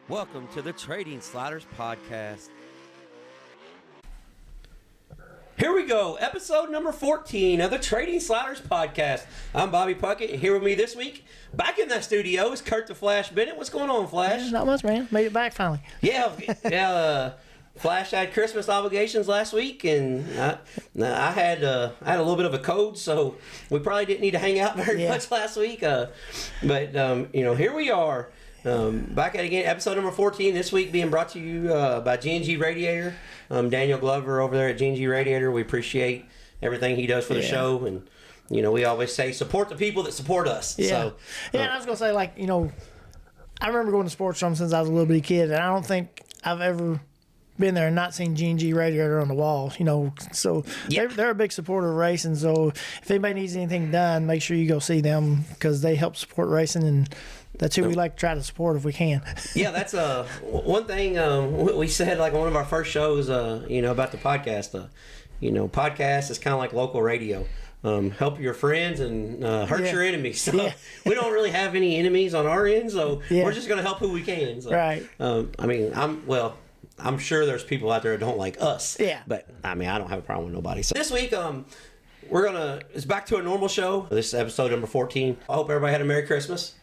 Welcome to the Trading Sliders Podcast. Here we go, episode number 14 of the Trading Sliders Podcast. I'm Bobby Puckett, and here with me this week, back in the studio, is Kurt the Flash Bennett. What's going on, Flash? Not much, man. Made it back finally. Yeah. Flash had Christmas obligations last week, and I had a little bit of a cold, so we probably didn't need to hang out very much last week. But here we are. Back at it again, episode number 14, this week being brought to you by G&G Radiator. Daniel Glover over there at G&G Radiator. We appreciate everything he does for the show, and we always say support the people that support us. And I was gonna say, I remember going to Sports Room since I was a little bitty kid, and I don't think I've ever been there and not seen G&G Radiator on the wall. So they're a big supporter of racing. So if anybody needs anything done, make sure you go see them because they help support racing, and that's who we like to try to support if we can. Yeah, that's one thing we said on one of our first shows, about the podcast. Podcast is kind of like local radio. Help your friends and hurt your enemies. So we don't really have any enemies on our end, so we're just going to help who we can. So, right. I'm sure there's people out there that don't like us. Yeah. But I don't have a problem with nobody. So this week, it's back to a normal show. This is episode number 14. I hope everybody had a Merry Christmas.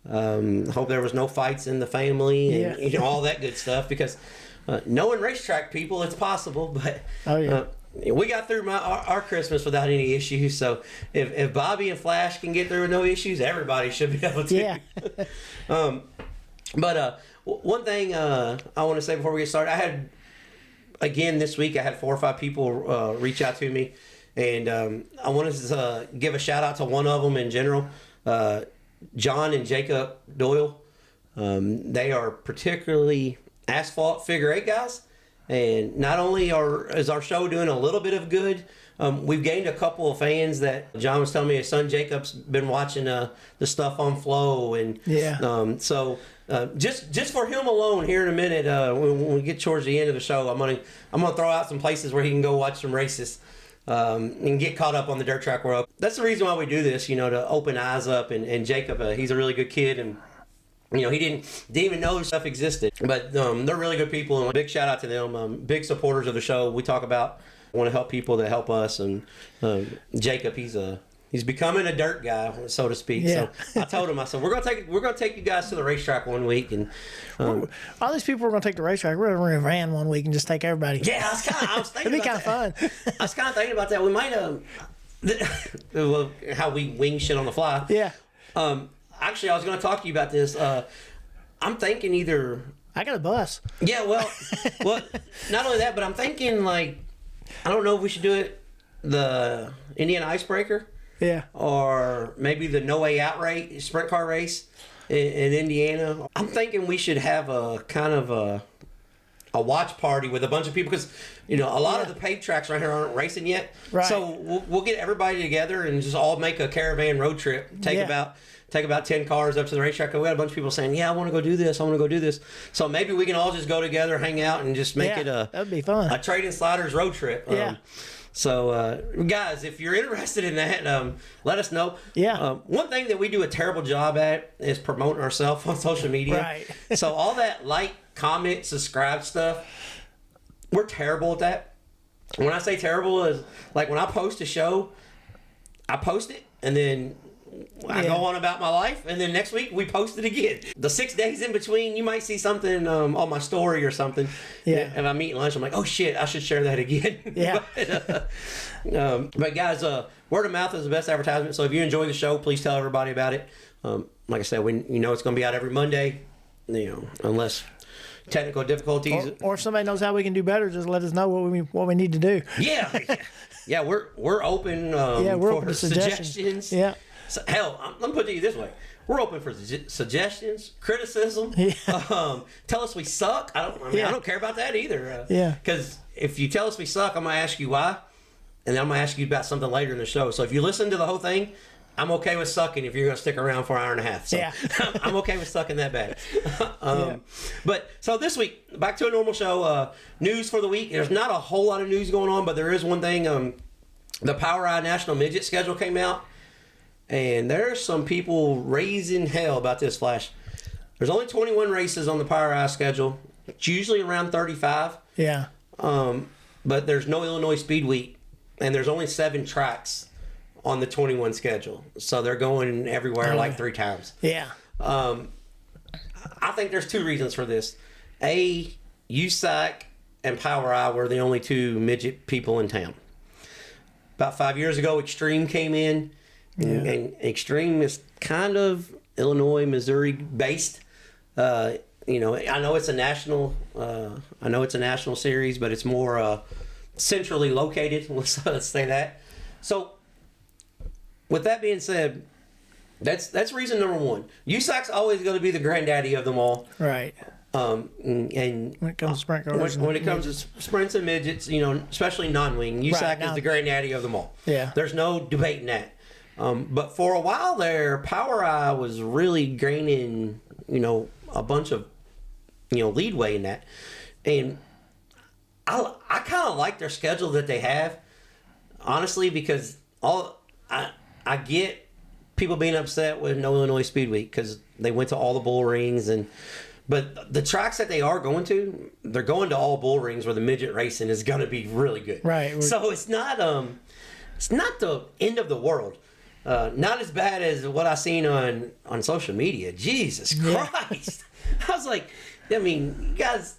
Hope there was no fights in the family and all that good stuff, because knowing racetrack people, it's possible, but we got through our Christmas without any issues. So if Bobby and Flash can get through with no issues, everybody should be able to. Yeah. But one thing I want to say before we get started, this week I had 4 or 5 people reach out to me, and I wanted to give a shout out to one of them in general. John and Jacob Doyle. They are particularly asphalt figure 8 guys, and not only is our show doing a little bit of good, we've gained a couple of fans that John was telling me his son Jacob's been watching the stuff on Flow, and so just for him alone here in a minute, when we get towards the end of the show, I'm gonna throw out some places where he can go watch some races. And get caught up on the dirt track world. That's the reason why we do this, to open eyes up. And Jacob, he's a really good kid, and he didn't even know this stuff existed. But they're really good people, and a big shout out to them. Big supporters of the show. We talk about want to help people that help us, and Jacob, he's becoming a dirt guy, so to speak. Yeah. So I told him, I said, we're gonna take you guys to the racetrack one week, and all these people are gonna take the racetrack. We're gonna run a van one week and just take everybody. Yeah, I was thinking it'd be kind of fun. I was kind of thinking about that. We might how we wing shit on the fly. Yeah. Actually, I was gonna talk to you about this. I'm thinking either I got a bus. Yeah, well, not only that, but I'm thinking I don't know if we should do it the Indian Icebreaker. Yeah. Or maybe the No Way Out race, sprint car race in Indiana. I'm thinking we should have a kind of a watch party with a bunch of people, because a lot of the paved tracks right here aren't racing yet. Right. So we'll get everybody together and just all make a caravan road trip. Take about 10 cars up to the racetrack. We had a bunch of people saying, "Yeah, I want to go do this. I want to go do this." So maybe we can all just go together, hang out, and just make it that'd be fun. A Trading Sliders road trip. So, guys, if you're interested in that, let us know. Yeah. One thing that we do a terrible job at is promoting ourselves on social media. Right. So all that comment, subscribe stuff, we're terrible at that. When I say terrible, is when I post a show, I post it, and then I go on about my life, and then next week we post it again. The 6 days in between, you might see something on my story or something. Yeah. If I'm eating lunch, I'm like, oh shit, I should share that again. Yeah. But guys, word of mouth is the best advertisement. So if you enjoy the show, please tell everybody about it. Like I said, it's going to be out every Monday. Unless technical difficulties, or if somebody knows how we can do better, just let us know what we need to do. Yeah, we're open. We're for open to suggestions. Yeah. So, hell, let me put it to you this way: we're open for suggestions, criticism. Tell us we suck. I don't care about that either. Because if you tell us we suck, I'm gonna ask you why, and then I'm gonna ask you about something later in the show. So if you listen to the whole thing, I'm okay with sucking if you're gonna stick around for an hour and a half. So I'm okay with sucking that bad. But so this week, back to a normal show. News for the week. There's not a whole lot of news going on, but there is one thing. The Power Eye National Midget schedule came out. And there's some people raising hell about this, Flash. There's only 21 races on the PowerEye schedule. It's usually around 35. Yeah. But there's no Illinois Speed Week, and there's only 7 tracks on the 21 schedule. So they're going everywhere like 3 times. Yeah. I think there's 2 reasons for this. A, USAC and PowerEye were the only 2 midget people in town. About 5 years ago, Extreme came in, and Extreme is kind of Illinois, Missouri based. I know it's a national. Series, but it's more centrally located. Let's say that. So, with that being said, that's reason number 1. USAC's always going to be the granddaddy of them all. Right. And when it comes to sprint cars, when it comes to sprints and midgets, especially non-wing, USAC is the granddaddy of them all. Yeah. There's no debating that. But for a while there, PowerEye was really gaining, a bunch of, leadway in that. And I kind of like their schedule that they have, honestly, because I get people being upset with no Illinois Speed Week because they went to all the bull rings but the tracks that they are going to, they're going to all bull rings where the midget racing is going to be really good. Right. So it's not the end of the world. Not as bad as what I seen on social media. Jesus Christ. I was like, guys,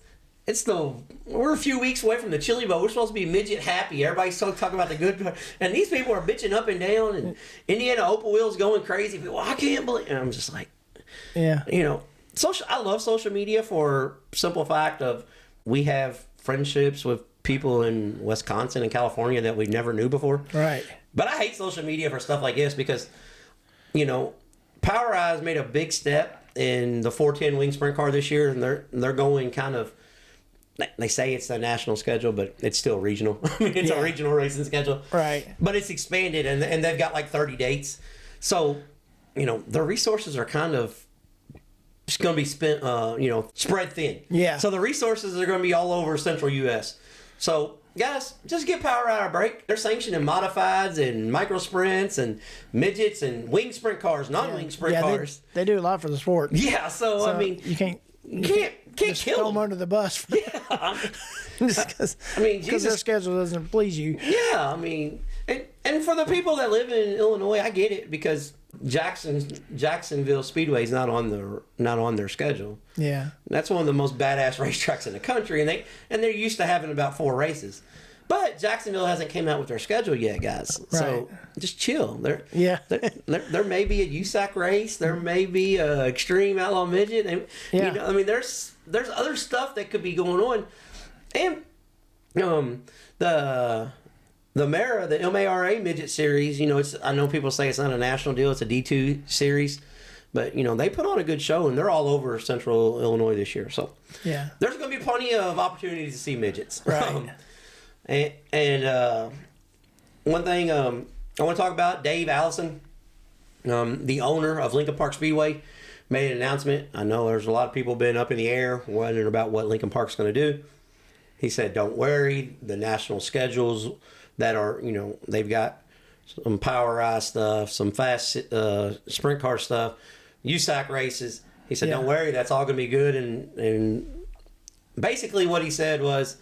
we're a few weeks away from the Chili Bowl. We're supposed to be midget happy. Everybody's talking about the good, and these people are bitching up and down, and Indiana Opal Wheel's going crazy. People, I can't believe. And I'm just like, yeah, I love social media for simple fact of we have friendships with people in Wisconsin and California that we never knew before. Right. But I hate social media for stuff like this because, PowerEye has made a big step in the 410 wing sprint car this year, and they're going kind of. They say it's the national schedule, but it's still regional. It's a regional racing schedule. Right. But it's expanded, and they've got like 30 dates. So, their resources are kind of just going to be spent, spread thin. Yeah. So the resources are going to be all over Central U.S. So, guys, just give PowerEye a break. They're sanctioning modifieds and micro sprints and midgets and wing sprint cars, non-wing sprint cars. They do a lot for the sport. Yeah, so you can't just kill them under the bus. Just because their schedule doesn't please you. Yeah, and for the people that live in Illinois, I get it because Jacksonville Speedway is not on their schedule. Yeah, that's one of the most badass racetracks in the country, and they're used to having about 4 races. But Jacksonville hasn't came out with their schedule yet, guys. Right. So just chill. There may be a USAC race. There may be a Extreme Outlaw Midget. There's other stuff that could be going on, and the MARA, the MARA Midget Series. I know people say it's not a national deal. It's a D2 series, but they put on a good show, and they're all over Central Illinois this year. So there's going to be plenty of opportunities to see midgets. Right. And one thing I want to talk about, Dave Allison, the owner of Lincoln Park Speedway, made an announcement. I know there's a lot of people been up in the air wondering about what Lincoln Park's going to do. He said, don't worry, the national schedules that are, they've got some PowerEye stuff, some fast sprint car stuff, USAC races. He said, don't worry, that's all going to be good. And basically what he said was,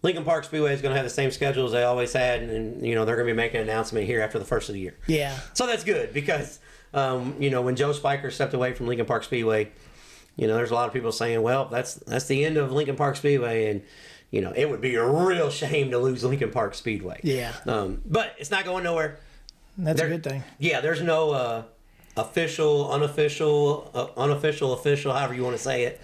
Lincoln Park Speedway is going to have the same schedule as they always had, and they're going to be making an announcement here after the first of the year. Yeah. So that's good because, when Joe Spiker stepped away from Lincoln Park Speedway, there's a lot of people saying, well, that's the end of Lincoln Park Speedway, and it would be a real shame to lose Lincoln Park Speedway. Yeah. But it's not going nowhere. That's a good thing. Yeah, there's no official, unofficial, official, however you want to say it.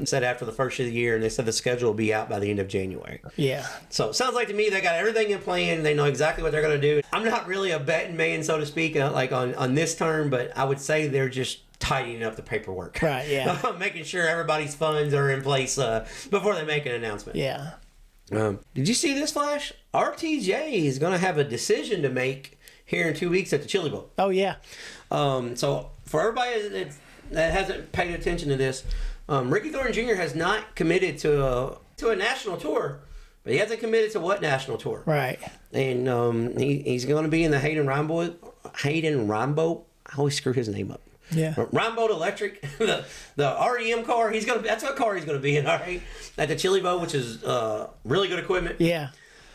Said after the first of the year, and they said the schedule will be out by the end of January. Yeah. So it sounds like to me they got everything in plan. They know exactly what they're going to do. I'm not really a betting man, so to speak, like on this term, but I would say they're just tidying up the paperwork. Right, yeah. Making sure everybody's funds are in place before they make an announcement. Yeah. Did you see this, Flash? RTJ is going to have a decision to make here in 2 weeks at the Chili Bowl. Oh, yeah. So for everybody that hasn't paid attention to this, Ricky Thornton Jr. has not committed to a national tour, but he hasn't committed to what national tour. Right. And he's going to be in the Hayden Rimbaud. I always screw his name up. Yeah. Rheinbold Electric, the REM car. That's what car he's gonna be in. All right, at the Chili Bowl, which is really good equipment. Yeah.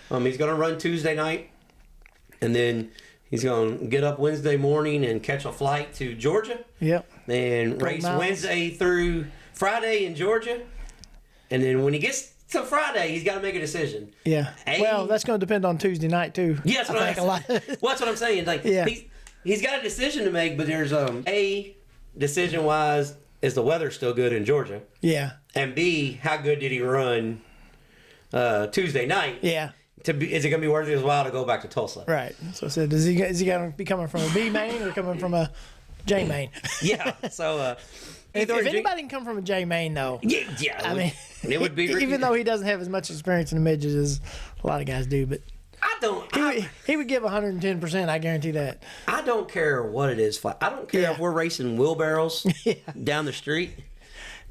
He's gonna run Tuesday night, and then he's gonna get up Wednesday morning and catch a flight to Georgia. Yep. And race Wednesday through Friday in Georgia, and then when he gets to Friday, he's got to make a decision. Yeah. Well, that's going to depend on Tuesday night too. Yeah, that's what I'm saying. Like, yeah. He's got a decision to make, but there's decision wise, is the weather still good in Georgia? Yeah. And B, how good did he run Tuesday night? Yeah. Is it going to be worth his while to go back to Tulsa? Right. So I said, is he going to be coming from a B main or coming from a J main? Yeah. So if anybody can come from a J main, though. Yeah. I mean, it would be even though he doesn't have as much experience in the midgets as a lot of guys do, but he would give 110%. I guarantee that. I don't care what it is. I don't care if we're racing wheelbarrows down the street,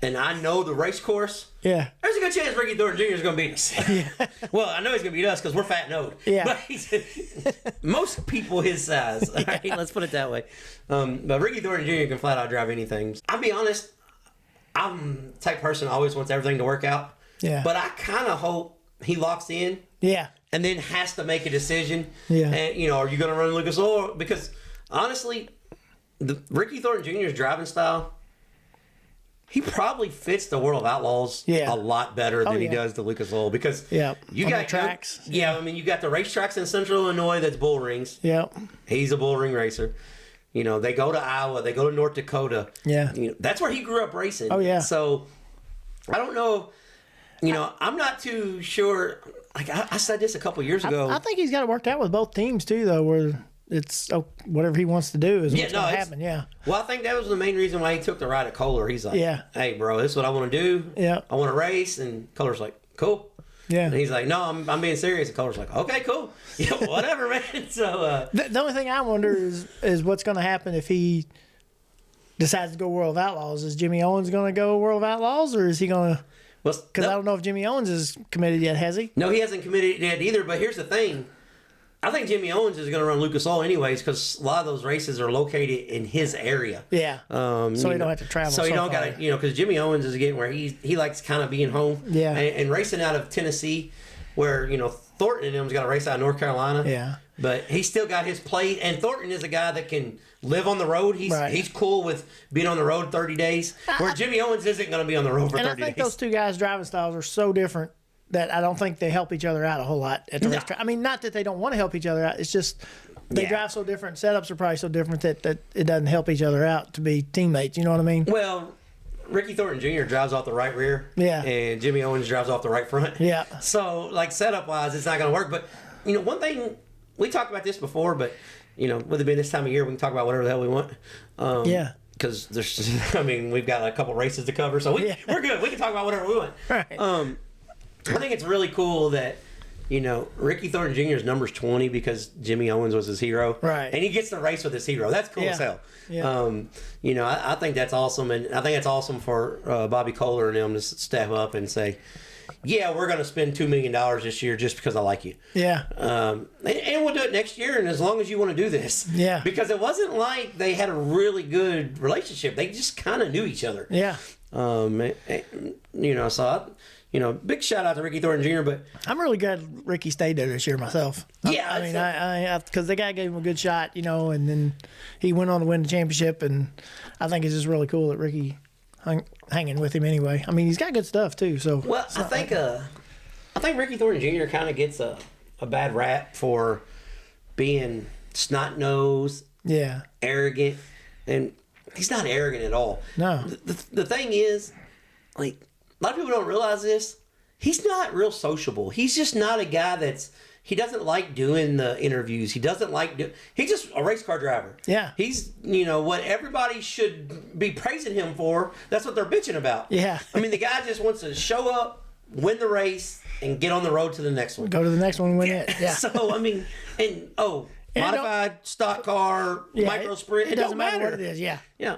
and I know the race course. Yeah. There's a good chance Ricky Thornton Jr. is going to beat us. Yeah. Well, I know he's going to beat us because we're fat and old. Yeah. But most people his size. All right, let's put it that way. But Ricky Thornton Jr. can flat out drive anything. I'll be honest. I'm the type of person who always wants everything to work out. Yeah. But I kind of hope he locks in. Yeah. And then has to make a decision. Yeah. And, are you going to run Lucas Oil? Because, honestly, the Ricky Thornton Jr.'s driving style, he probably fits the World of Outlaws a lot better than he does the Lucas Oil. Because you got tracks. Yeah, I mean, you got the racetracks in Central Illinois that's bull rings. Yeah. He's a bull ring racer. They go to Iowa. They go to North Dakota. Yeah. That's where he grew up racing. Oh, yeah. So, I don't know. I'm not too sure. Like I said this a couple years ago. I think he's got it worked out with both teams, too, though, where it's whatever he wants to do is what's going to happen. Yeah. Well, I think that was the main reason why he took the ride at Kohler. He's like, hey, bro, this is what I want to do. Yeah. I want to race. And Kohler's like, cool. Yeah. And he's like, no, I'm being serious. And Kohler's like, okay, cool. Yeah, whatever, man. So the only thing I wonder is what's going to happen if he decides to go World of Outlaws. Is Jimmy Owens going to go World of Outlaws, or is he going to? Because I don't know if Jimmy Owens is committed yet, has he? No, he hasn't committed yet either. But here's the thing. I think Jimmy Owens is going to run Lucas Oil anyways because a lot of those races are located in his area. Yeah. So he don't have to travel. So he don't got to, because Jimmy Owens is getting where he likes kind of being home. Yeah. And racing out of Tennessee, where Thornton and them's got to race out of North Carolina. Yeah. But he's still got his plate, and Thornton is a guy that can live on the road. He's cool with being on the road 30 days, where Jimmy Owens isn't going to be on the road for 30 days. And I think those two guys' driving styles are so different that I don't think they help each other out a whole lot at the racetrack. I mean, not that they don't want to help each other out. It's just they drive so different. Setups are probably so different that it doesn't help each other out to be teammates. You know what I mean? Well, Ricky Thornton Jr. drives off the right rear. Yeah. And Jimmy Owens drives off the right front. Yeah. So, setup-wise, it's not going to work. But, one thing, we talked about this before, but, with it being this time of year, we can talk about whatever the hell we want. Yeah. Because we've got a couple races to cover, so we're good. We can talk about whatever we want. Right. I think it's really cool that, Ricky Thornton Jr.'s number's 20 because Jimmy Owens was his hero. Right. And he gets to race with his hero. That's cool as hell. Yeah. I think that's awesome. And I think it's awesome for Bobby Kohler and them to step up and say, yeah, we're going to spend $2 million this year just because I like you. Yeah. And we'll do it next year, and as long as you want to do this. Yeah. Because it wasn't like they had a really good relationship. They just kind of knew each other. Yeah. Big shout out to Ricky Thornton Jr., but I'm really glad Ricky stayed there this year myself. Yeah. I because the guy gave him a good shot, and then he went on to win the championship, and I think it's just really cool that Ricky hanging with him anyway. I mean, he's got good stuff too. So I think Ricky Thornton Jr. kind of gets a bad rap for being snot nosed, arrogant, and he's not arrogant at all. No. The thing is, a lot of people don't realize this. He's not real sociable. He's just not a guy he doesn't like doing the interviews. He doesn't like he's just a race car driver. Yeah. He's, what everybody should be praising him for, that's what they're bitching about. Yeah. I mean, the guy just wants to show up, win the race, and get on the road to the next one. Go to the next one and win it. Yeah. So, I mean, modified, stock car, micro sprint, it doesn't matter what it is. Yeah. Yeah.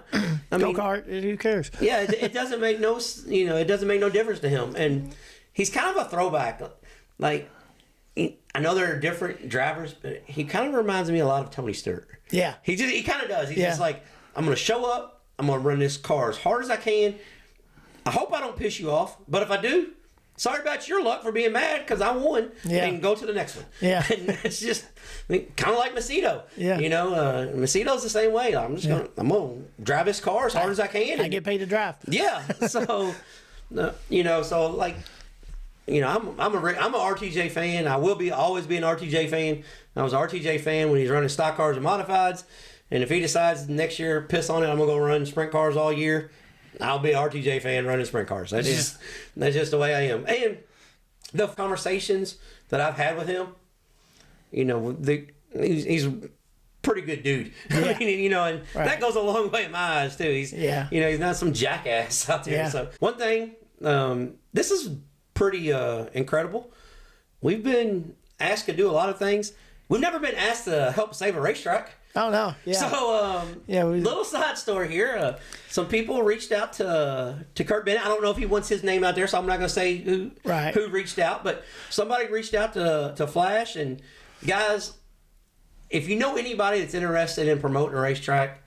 Go-kart, who cares? Yeah, it doesn't make it doesn't make no difference to him. And he's kind of a throwback. I know there are different drivers, but he kind of reminds me a lot of Tony Stewart. Yeah. He kind of does. He's just like, I'm going to show up, I'm going to run this car as hard as I can. I hope I don't piss you off, but if I do, sorry about your luck for being mad because I won, and go to the next one. Yeah. And it's just kind of like Macedo. Yeah. You know, Macedo's the same way. I'm just going to drive this car as hard as I can. I get paid to drive. Yeah. So, you know, so like, you know, I'm a RTJ fan. I will always be an RTJ fan. I was an RTJ fan when he's running stock cars and modifieds. And if he decides next year, piss on it, I'm going to go run sprint cars all year, I'll be an RTJ fan running sprint cars. That's just the way I am. And the conversations that I've had with him, you know, he's a pretty good dude. Yeah. You know, and that goes a long way in my eyes too. He's you know, he's not some jackass out there. Yeah. So one thing, this is pretty incredible. We've been asked to do a lot of things. We've never been asked to help save a racetrack. Oh no! Yeah. So, little side story here. Some people reached out to Kurt Bennett. I don't know if he wants his name out there, so I'm not going to say who reached out. But somebody reached out to Flash, and guys, if you know anybody that's interested in promoting a racetrack,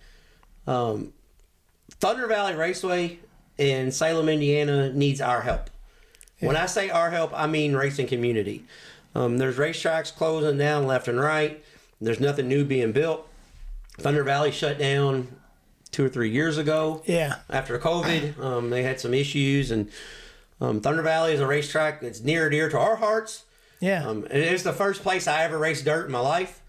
Thunder Valley Raceway in Salem, Indiana needs our help. Yeah. When I say our help, I mean racing community. There's racetracks closing down left and right. There's nothing new being built. Thunder Valley shut down 2 or 3 years ago. Yeah. After COVID, they had some issues, and Thunder Valley is a racetrack that's near and dear to our hearts. Yeah. It was the first place I ever raced dirt in my life,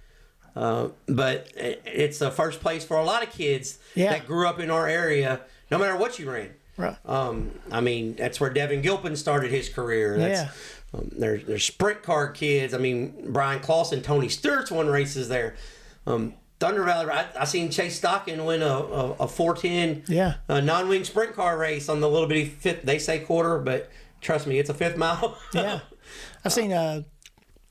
but it's the first place for a lot of kids that grew up in our area, no matter what you ran. Right. I mean, that's where Devin Gilpin started his career. That's, there's sprint car kids. I mean, Brian Clausen, Tony Stewart's won races there. Thunder Valley, I seen Chase Stocking win a 410 non-wing sprint car race on the little bitty fifth. They say quarter, but trust me, it's a fifth mile. Yeah, I've seen a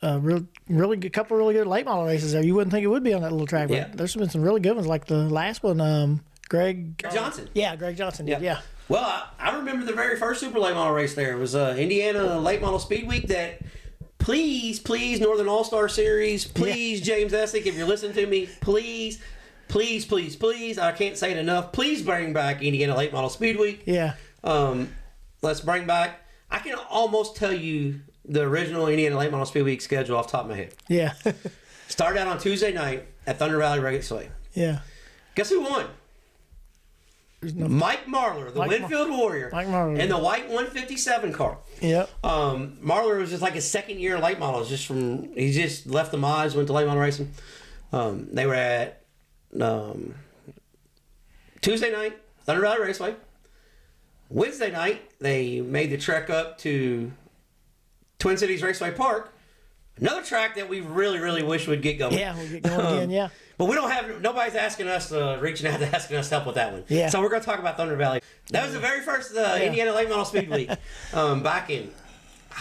really good couple of really good late model races there. You wouldn't think it would be on that little track, but there's been some really good ones, like the last one, Greg Johnson. Yeah, Greg Johnson did. Yeah. Well, I remember the very first super late model race there. It was Indiana Late Model Speed Week that. Please, Northern All-Star Series, please, James Essick, if you're listening to me, please, I can't say it enough, please bring back Indiana Late Model Speed Week. Yeah. Let's bring back, I can almost tell you the original Indiana Late Model Speed Week schedule off the top of my head. Yeah. Started out on Tuesday night at Thunder Valley Raceway. Yeah. Guess who won? Mike Marlar, the Winfield Warrior, and the white 157 car. Yep. Marlar was just like his second year in late models. He just left the mods, went to late model racing. They were at Tuesday night, Thunder Valley Raceway. Wednesday night, they made the trek up to Twin Cities Raceway Park. Another track that we really, really wish would get going. Yeah, we'll get going again, yeah. But we don't have, nobody's asking us, reaching out to asking us help with that one. Yeah. So we're going to talk about Thunder Valley. That was the very first Indiana Late Model Speed Week back in,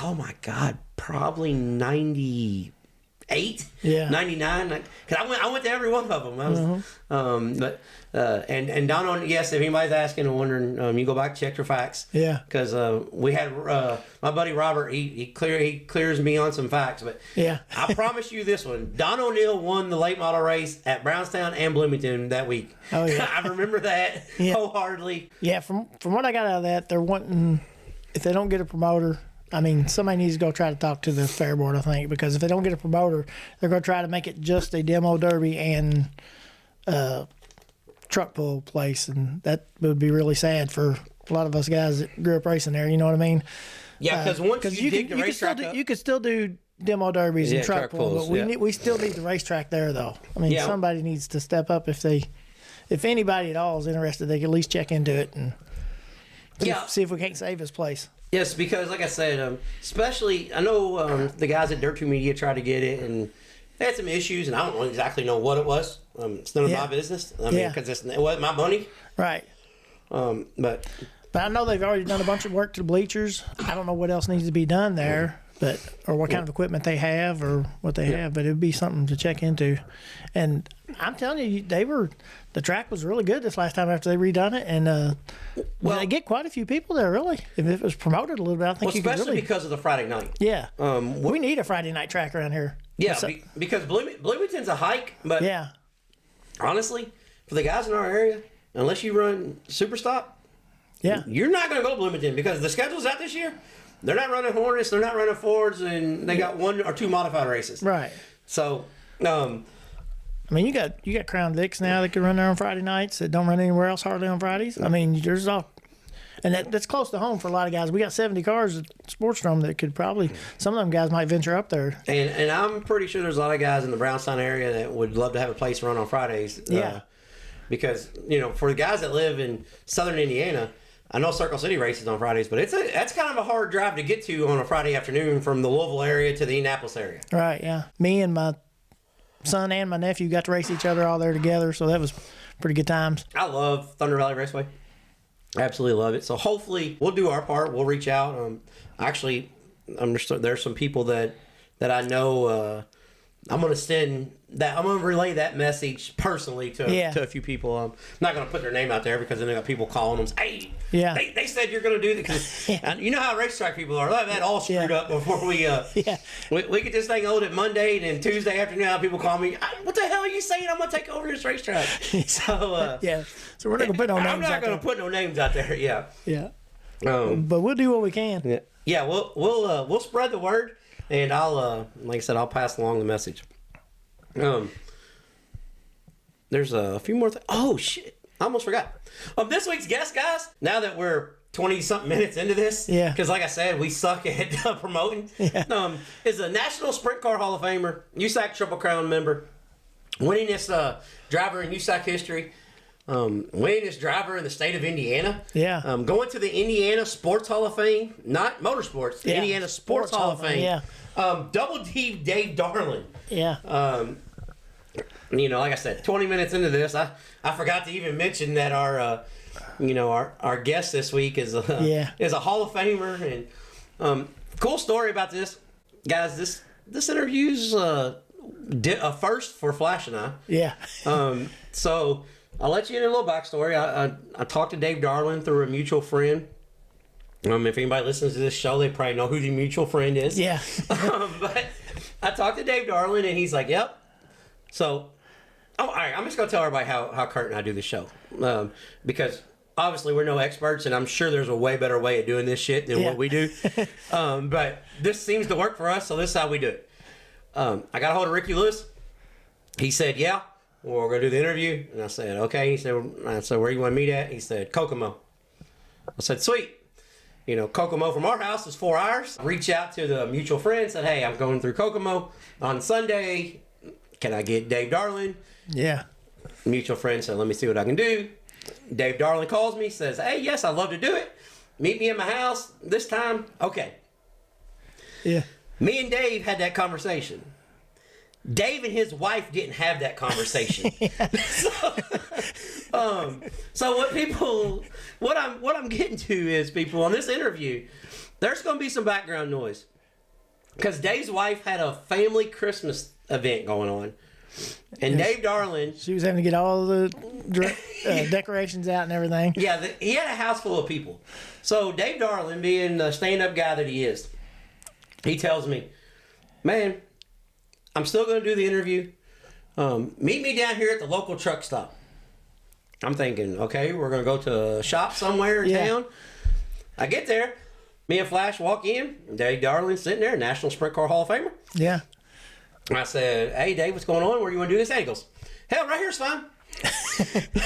oh my God, probably 98, 99. Because I went to every one of them. And down on, yes, if anybody's asking and wondering, you go back, check your facts. Yeah. Because we had my buddy Robert, he clears me on some facts. But I promise you this one. Don O'Neill won the late model race at Brownstown and Bloomington that week. Oh, yeah. I remember that wholeheartedly. Yeah, from what I got out of that, they're wanting, if they don't get a promoter, I mean, somebody needs to go try to talk to the fair board, I think, because if they don't get a promoter, they're going to try to make it just a demo derby and truck pull place, and that would be really sad for a lot of us guys that grew up racing there. You know what I mean? Yeah, because once you dig the racetrack up, you could still do demo derbies and truck pulls, but we still need the racetrack there, though. I mean, somebody needs to step up if anybody at all is interested. They can at least check into it and see if we can't save his place. Yes, because like I said, especially I know the guys at Dirt 2 Media tried to get it, and they had some issues, and I don't exactly know what it was. It's none of my business. I mean, because it wasn't my money. Right. But I know they've already done a bunch of work to the bleachers. I don't know what else needs to be done there, or what kind of equipment they have, or what they have. But it would be something to check into. And I'm telling you, the track was really good this last time after they redone it, and they get quite a few people there. Really, if it was promoted a little bit, I think you could especially because of the Friday night. Yeah. We need a Friday night track around here. Yeah, because Bloomington's a hike, but honestly, for the guys in our area, unless you run Super Stop, you're not going to go to Bloomington because the schedule's out this year. They're not running Hornets, they're not running Fords, and they got 1 or 2 modified races. Right. So, I mean, you got Crown Vics now that can run there on Friday nights that don't run anywhere else hardly on Fridays. I mean, there's all, and that's close to home for a lot of guys. We got 70 cars at Sportstrom that could probably, some of them guys might venture up there. And I'm pretty sure there's a lot of guys in the Brownstown area that would love to have a place to run on Fridays. Because, for the guys that live in southern Indiana, I know Circle City races on Fridays, but that's kind of a hard drive to get to on a Friday afternoon from the Louisville area to the Indianapolis area. Right, yeah. Me and my son and my nephew got to race each other all there together, so that was pretty good times. I love Thunder Valley Raceway. Absolutely love it. So hopefully we'll do our part. We'll reach out. There's some people that I know. I'm going to relay that message personally to a few people. I'm not going to put their name out there because then they got people calling them. Hey, they said you're going to do this. You know how racetrack people are. They've had all screwed up before we get this thing old at Monday, and then Tuesday afternoon people call me. What the hell are you saying? I'm going to take over this racetrack. So so we're not going to put no names. I'm not going to put no names out there. Yeah. But we'll do what we can. Yeah. We'll spread the word. And I'll, like I said, I'll pass along the message. There's a few more things. Oh, shit. I almost forgot. This week's guest, guys, now that we're 20-something minutes into this, because like I said, we suck at promoting, is a National Sprint Car Hall of Famer, USAC Triple Crown member, winningest driver in USAC history, winningest driver in the state of Indiana. Going to the Indiana Sports Hall of Fame, not motorsports, the Indiana Sports Hall of Fame. Double D Dave Darland. Like I said, 20 minutes into this, I forgot to even mention that our guest this week is a Hall of Famer. And cool story about this, guys. This interview's a first for Flash and I. So I'll let you in a little backstory. I talked to Dave Darland through a mutual friend. If anybody listens to this show, they probably know who the mutual friend is. But I talked to Dave Darland, and he's like, yep. So, all right, I'm just going to tell everybody how Kurt and I do the show. Because obviously we're no experts, and I'm sure there's a way better way of doing this shit than what we do. But this seems to work for us, so this is how we do it. I got a hold of Ricky Lewis. He said, yeah, we're going to do the interview. And I said, okay. I said, where you want to meet at? He said, Kokomo. I said, sweet. Kokomo from our house is 4 hours. Reach out to the mutual friend, said, hey, I'm going through Kokomo on Sunday. Can I get Dave Darland? Mutual friend said, let me see what I can do. Dave Darland calls me, says, hey, yes, I'd love to do it. Meet me at my house this time. Okay. Me and Dave had that conversation. Dave and his wife didn't have that conversation. So what I'm getting to is, people, on this interview, there's going to be some background noise because Dave's wife had a family Christmas event going on, and Dave Darland, she was having to get all the decorations out and everything. He had a house full of people. So Dave Darland, being the stand-up guy that he is, he tells me, man, I'm still going to do the interview. Meet me down here at the local truck stop. I'm thinking, okay, we're going to go to a shop somewhere in town. I get there. Me and Flash walk in. Dave Darland's sitting there, National Sprint Car Hall of Famer. I said, hey, Dave, what's going on? Where do you want to do this? And he goes, hell, right here's fine.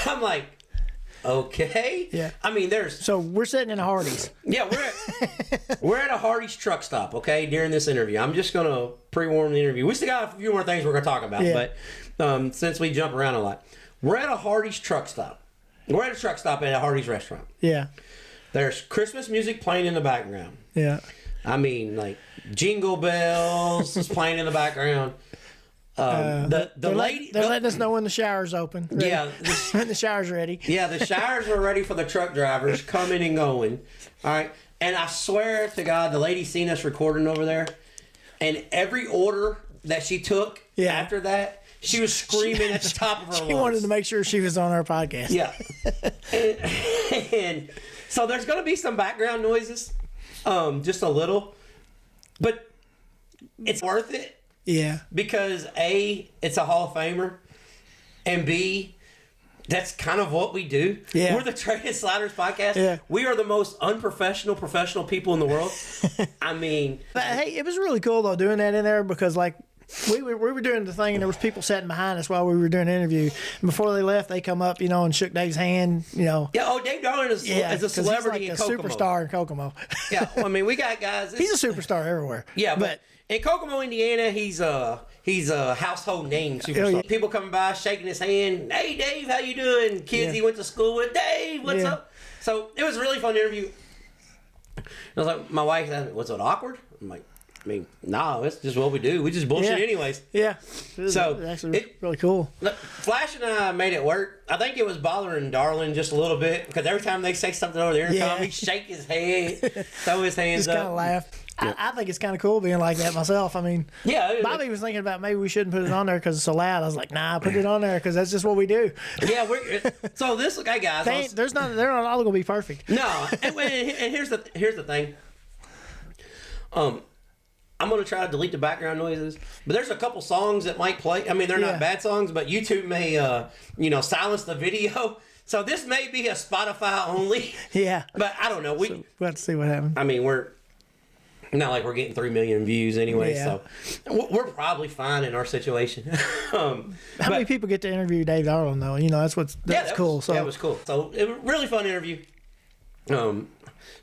I'm like, okay. I mean, So we're sitting in a Hardee's. We're at a Hardee's truck stop, okay, during this interview. I'm just going to pre-warm the interview. We still got a few more things we're going to talk about, but since we jump around a lot. We're at a Hardee's truck stop. We're at a truck stop at a Hardee's restaurant. There's Christmas music playing in the background. I mean, like, Jingle Bells is playing in the background. They're letting us know when the shower's open. When the shower's ready. The showers are ready for the truck drivers coming and going. All right. And I swear to God, the lady seen us recording over there, and every order that she took after that, she was screaming at the top of her lungs. She wanted to make sure she was on our podcast. And so there's going to be some background noises, just a little, but it's worth it. Because A, it's a Hall of Famer, and B, that's kind of what we do. Yeah. We're the Traded Sliders podcast. Yeah. We are the most unprofessional professional people in the world. I mean, But hey, it was really cool though doing that in there because like we were doing the thing and there was people sitting behind us while we were doing the interview. And before they left, they come up, and shook Dave's hand, Yeah. Oh, Dave Darland is a celebrity he's like in a Kokomo. superstar in Kokomo. Yeah. Well, I mean, we got guys. He's a superstar everywhere. Yeah, but in Kokomo, Indiana, he's a household name superstar. Yeah. People coming by, shaking his hand. Hey, Dave, how you doing? Kids he went to school with. Dave, what's up? So it was a really fun interview. I was like, my wife said, was it awkward? I'm like, no, it's just what we do. We just bullshit anyways. Yeah. So actually really cool. Look, Flash and I made it work. I think it was bothering Darland just a little bit because every time they say something over the intercom, he shake his head, throw his hands just up. kind of laugh. I think it's kind of cool being like that myself. I mean, Bobby was thinking about maybe we shouldn't put it on there because it's so loud. I was like, nah, put it on there because that's just what we do. Yeah, so this guy, guys. They're not all gonna be perfect. No, and here's the thing. I'm gonna try to delete the background noises, but there's a couple songs that might play. I mean, they're not bad songs, but YouTube may silence the video. So this may be a Spotify only. Yeah, but I don't know. We'll have to see what happens. I mean, we're not like we're getting 3 million views anyway, so we're probably fine in our situation. How many people get to interview Dave Darland though? That's cool. So that was cool. So it was a really fun interview.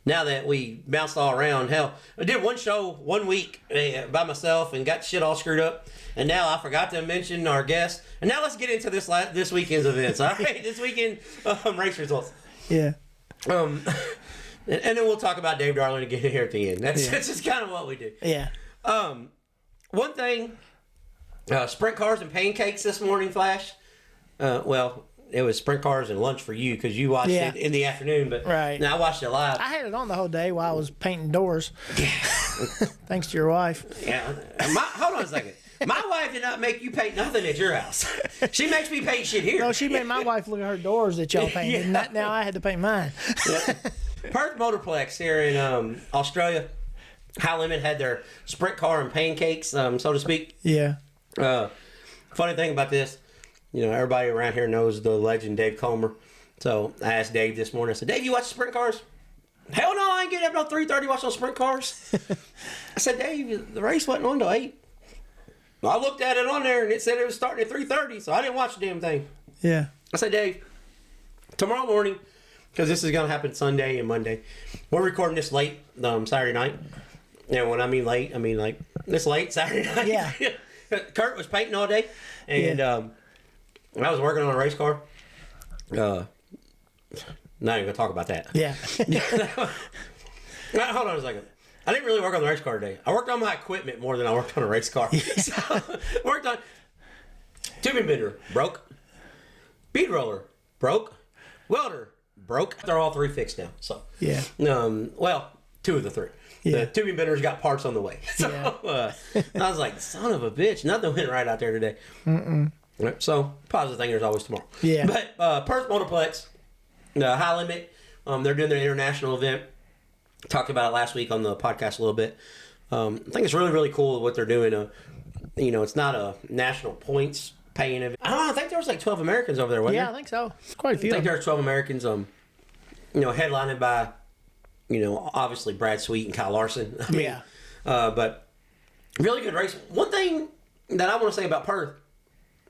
Now that we bounced all around, hell, I did one show 1 week by myself and got shit all screwed up. And now I forgot to mention our guest. And now let's get into this weekend's events. All right, this weekend race results. Yeah. And then we'll talk about Dave Darland again here at the end. That's just kind of what we do. Yeah. One thing, sprint cars and pancakes this morning, Flash. Well, it was sprint cars and lunch for you because you watched it in the afternoon. But now I watched it live. I had it on the whole day while I was painting doors. Yeah. Thanks to your wife. Yeah. Hold on a second. My wife did not make you paint nothing at your house. She makes me paint shit here. No, she made my wife look at her doors that y'all painted. And now I had to paint mine. Perth Motorplex here in Australia. High Limit had their sprint car and pancakes, so to speak. Yeah. Funny thing about this, everybody around here knows the legend Dave Comer. So I asked Dave this morning. I said, Dave, you watch sprint cars? Hell no, I ain't getting up until 3:30 watching those sprint cars. I said, Dave, the race wasn't on till 8. Well, I looked at it on there and it said it was starting at 3:30, so I didn't watch the damn thing. Yeah. I said, Dave, tomorrow morning, because this is going to happen Sunday and Monday, we're recording this late Saturday night. And when I mean late, I mean like this late Saturday night. Yeah. Kurt was painting all day, and when I was working on a race car. Not even gonna talk about that. Yeah. Hold on a second. I didn't really work on the race car today. I worked on my equipment more than I worked on a race car. So, worked on tubing bender, broke. Bead roller, broke. Welder, broke. They're all 3 fixed now. So well, 2 of the 3. The tubing benders got parts on the way. So I was like, son of a bitch, nothing went right out there today. So positive thing, there's always tomorrow. Yeah. But Perth Motorplex, High Limit, they're doing their international event. Talked about it last week on the podcast a little bit. I think it's really, really cool what they're doing. It's not a national points paying event. I don't know, I think there was like 12 Americans over there, wasn't there? I think so. It's quite a few. I think there were 12 Americans, headlined by, obviously Brad Sweet and Kyle Larson. But really good race. One thing that I want to say about Perth,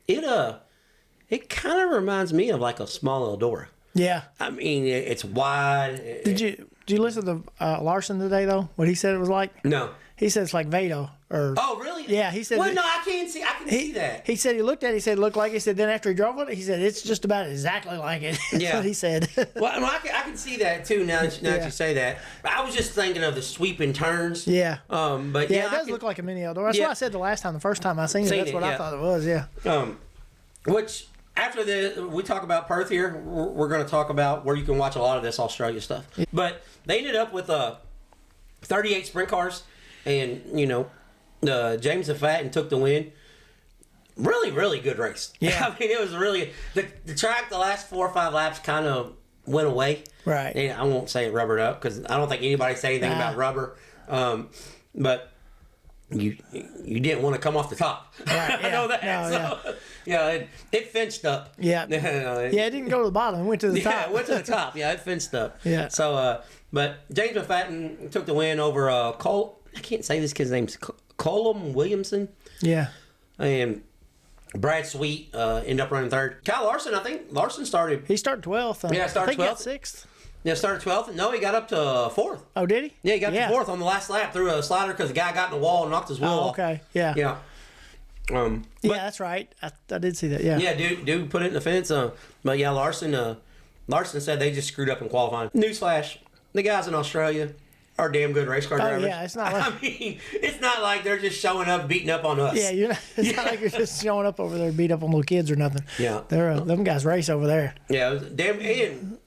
it kind of reminds me of like a small Eldora. Yeah. I mean, it's wide. Did you listen to Larson today though? What he said it was like? No. He said it's like Vado. Oh, really? Yeah, he said. Well, no, I can see that. He said he looked at it. He said it looked like it. He said then after he drove it, he said it's just about exactly like it. That's what he said. Well, I can see that too. Now that you say that, I was just thinking of the sweeping turns. Yeah. But it does look like a mini Eldora. That's what I said the first time I seen it. That's what I thought it was. Yeah. Which after we talk about Perth here, we're going to talk about where you can watch a lot of this Australia stuff. Yeah. But they ended up with 38 sprint cars, and James Fatten took the win. Really, really good race. Yeah. I mean, it was really the track. The last 4 or 5 laps kind of went away. Right. And I won't say it rubbered up because I don't think anybody said anything about rubber. But you didn't want to come off the top. Right, I know that. No, So, yeah, it fenced up. Yeah. It didn't go to the bottom. It went to the top. Yeah, it went to the top. Yeah, it fenced up. Yeah. So, but James McFadden took the win over Cole. I can't say this kid's name's Colum Williamson. Yeah. And Brad Sweet ended up running third. Kyle Larson, I think Larson started. He started 12th. Yeah, started 12th. He got 6th. Yeah, started 12th. No, he got up to 4th. Oh, did he? Yeah, he got to 4th on the last lap through a slider because the guy got in the wall and knocked his wheel off. Okay. Yeah. Yeah. Yeah, that's right. I did see that. Yeah. Yeah, dude put it in the fence. But yeah, Larson said they just screwed up in qualifying. Newsflash: the guys in Australia are damn good race car drivers. Yeah, it's not like I mean, it's not like they're just showing up, beating up on us. Yeah, it's not like you're just showing up over there, beat up on little kids or nothing. Yeah, they're them guys race over there. Yeah, damn, and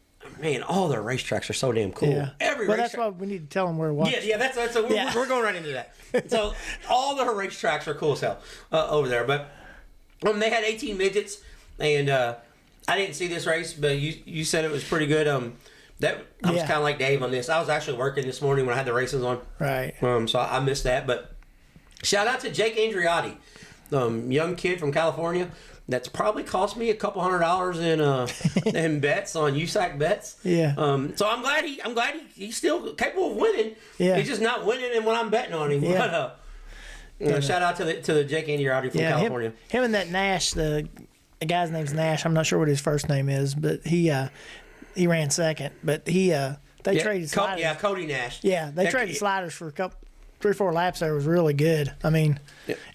man, all their racetracks are so damn cool. Yeah. Well, that's why we need to tell them where to watch. Yeah, that's we're going right into that. So all the racetracks are cool as hell over there. But they had 18 midgets, and I didn't see this race, but you said it was pretty good. I was kind of like Dave on this. I was actually working this morning when I had the races on. Right. So I missed that. But shout out to Jake Andriotti, young kid from California. That's probably cost me a couple $100 in bets on USAC bets. Yeah. So I'm glad he's still capable of winning. Yeah. He's just not winning when I'm betting on him. Yeah. But, shout out to the Jake Andriotti from California. Him and that Nash, the guy's name's Nash. I'm not sure what his first name is, but he ran second. But they traded sliders. Yeah, Cody Nash. Yeah, they traded sliders for a couple. 3-4 laps there was really good. I mean,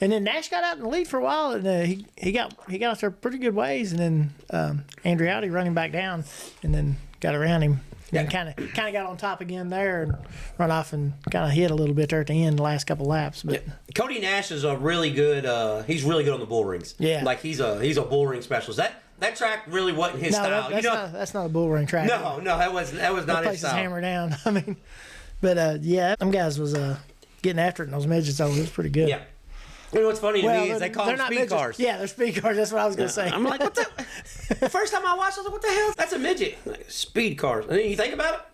and then Nash got out in the lead for a while, and he got out there pretty good ways, and then Andriotti running back down, and then got around him, and kind of got on top again there, and run off and kind of hit a little bit there at the end, the last couple laps. But Cody Nash is a really good. He's really good on the bull rings. Yeah, like he's a bull ring specialist. That track really wasn't his style. That's not a bull ring track. No, that was not his style. That place is hammer down. I mean, but them guys was getting after it in those midgets. It was pretty good. Yeah. You know what's funny to me is they call them speed midgets. cars. Yeah, they're speed cars. That's what I was going to say. I'm like, what the? The first time I watched it, I was like, what the hell? That's a midget. Like, speed cars. And then you think about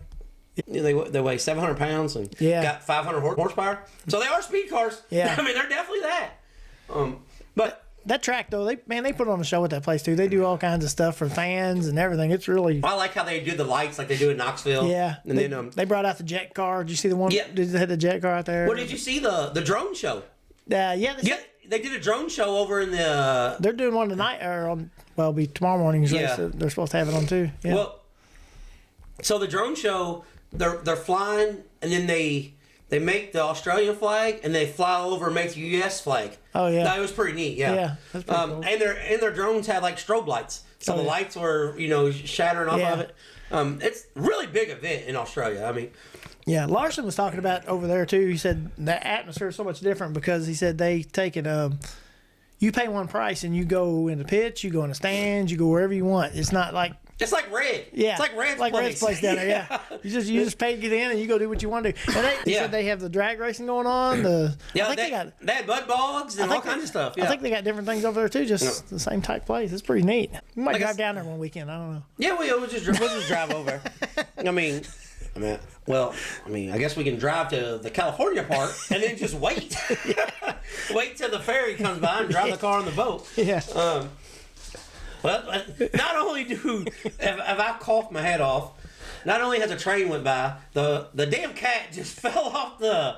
it, they weigh 700 pounds and got 500 horsepower. So they are speed cars. Yeah. I mean, they're definitely that. But that track, though, they put on a show at that place, too. They do all kinds of stuff for fans and everything. It's really... I like how they do the lights like they do in Knoxville. Yeah. And then they brought out the jet car. Did you see the one? Yeah. They had the jet car out there. Well, did you see the drone show? They did a drone show over in the... They're doing one tonight, or it'll be tomorrow morning's race. They're supposed to have it on, too. Yeah. Well, so the drone show, they're flying, and then they make the Australian flag, and they fly over and make the U.S. flag. Oh, yeah. That was pretty neat, yeah. Yeah, that's pretty cool. And their drones had, like, strobe lights. So the lights were, shattering off of it. It's a really big event in Australia. I mean... Yeah, Larson was talking about over there, too. He said the atmosphere is so much different because he said they take it... you pay one price, and you go in the pits, you go in the stands, you go wherever you want. It's not like... It's like Red. Yeah. It's like Red's place down there, yeah. You just pay to get in and you go do what you want to do. And they said they have the drag racing going on. They had mud bogs and all kinds of stuff. Yeah. I think they got different things over there too, just the same type place. It's pretty neat. We might drive down there one weekend. I don't know. Yeah, we'll just drive over. I guess we can drive to the California part and then just wait. Wait till the ferry comes by and drive the car on the boat. Yeah. Well, not only have I coughed my head off, not only has a train went by, the damn cat just fell off the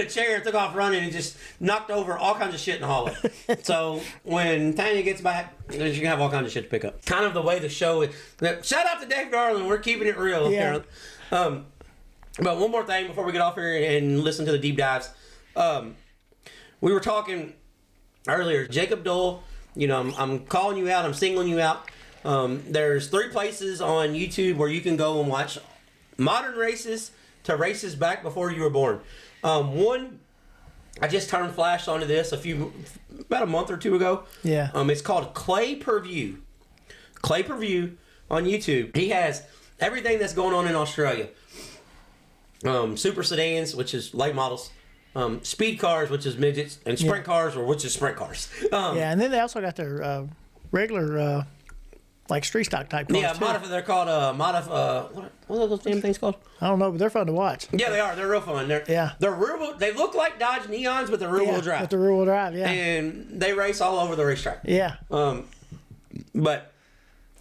chair and took off running and just knocked over all kinds of shit in the hallway. So when Tanya gets back, she's going to have all kinds of shit to pick up. Kind of the way the show is. Shout out to Dave Darland. We're keeping it real. Yeah. But one more thing before we get off here and listen to the deep dives. We were talking earlier, Jacob Dole. I'm calling you out. I'm singling you out. There's 3 places on YouTube where you can go and watch modern races to races back before you were born. One, I just turned flash onto this about a month or 2 ago. Yeah. It's called Clay Per View. Clay Per View on YouTube. He has everything that's going on in Australia. Super sedans, which is late models. Speed cars, which is midgets, and sprint cars, which is sprint cars. And then they also got their regular like street stock type cars. Yeah, they're called what are those damn things called? I don't know, but they're fun to watch. Yeah, they are. They're real fun. They're rear. They look like Dodge Neons, but they're rear wheel drive. With the rear wheel drive, yeah. And they race all over the racetrack. Yeah. But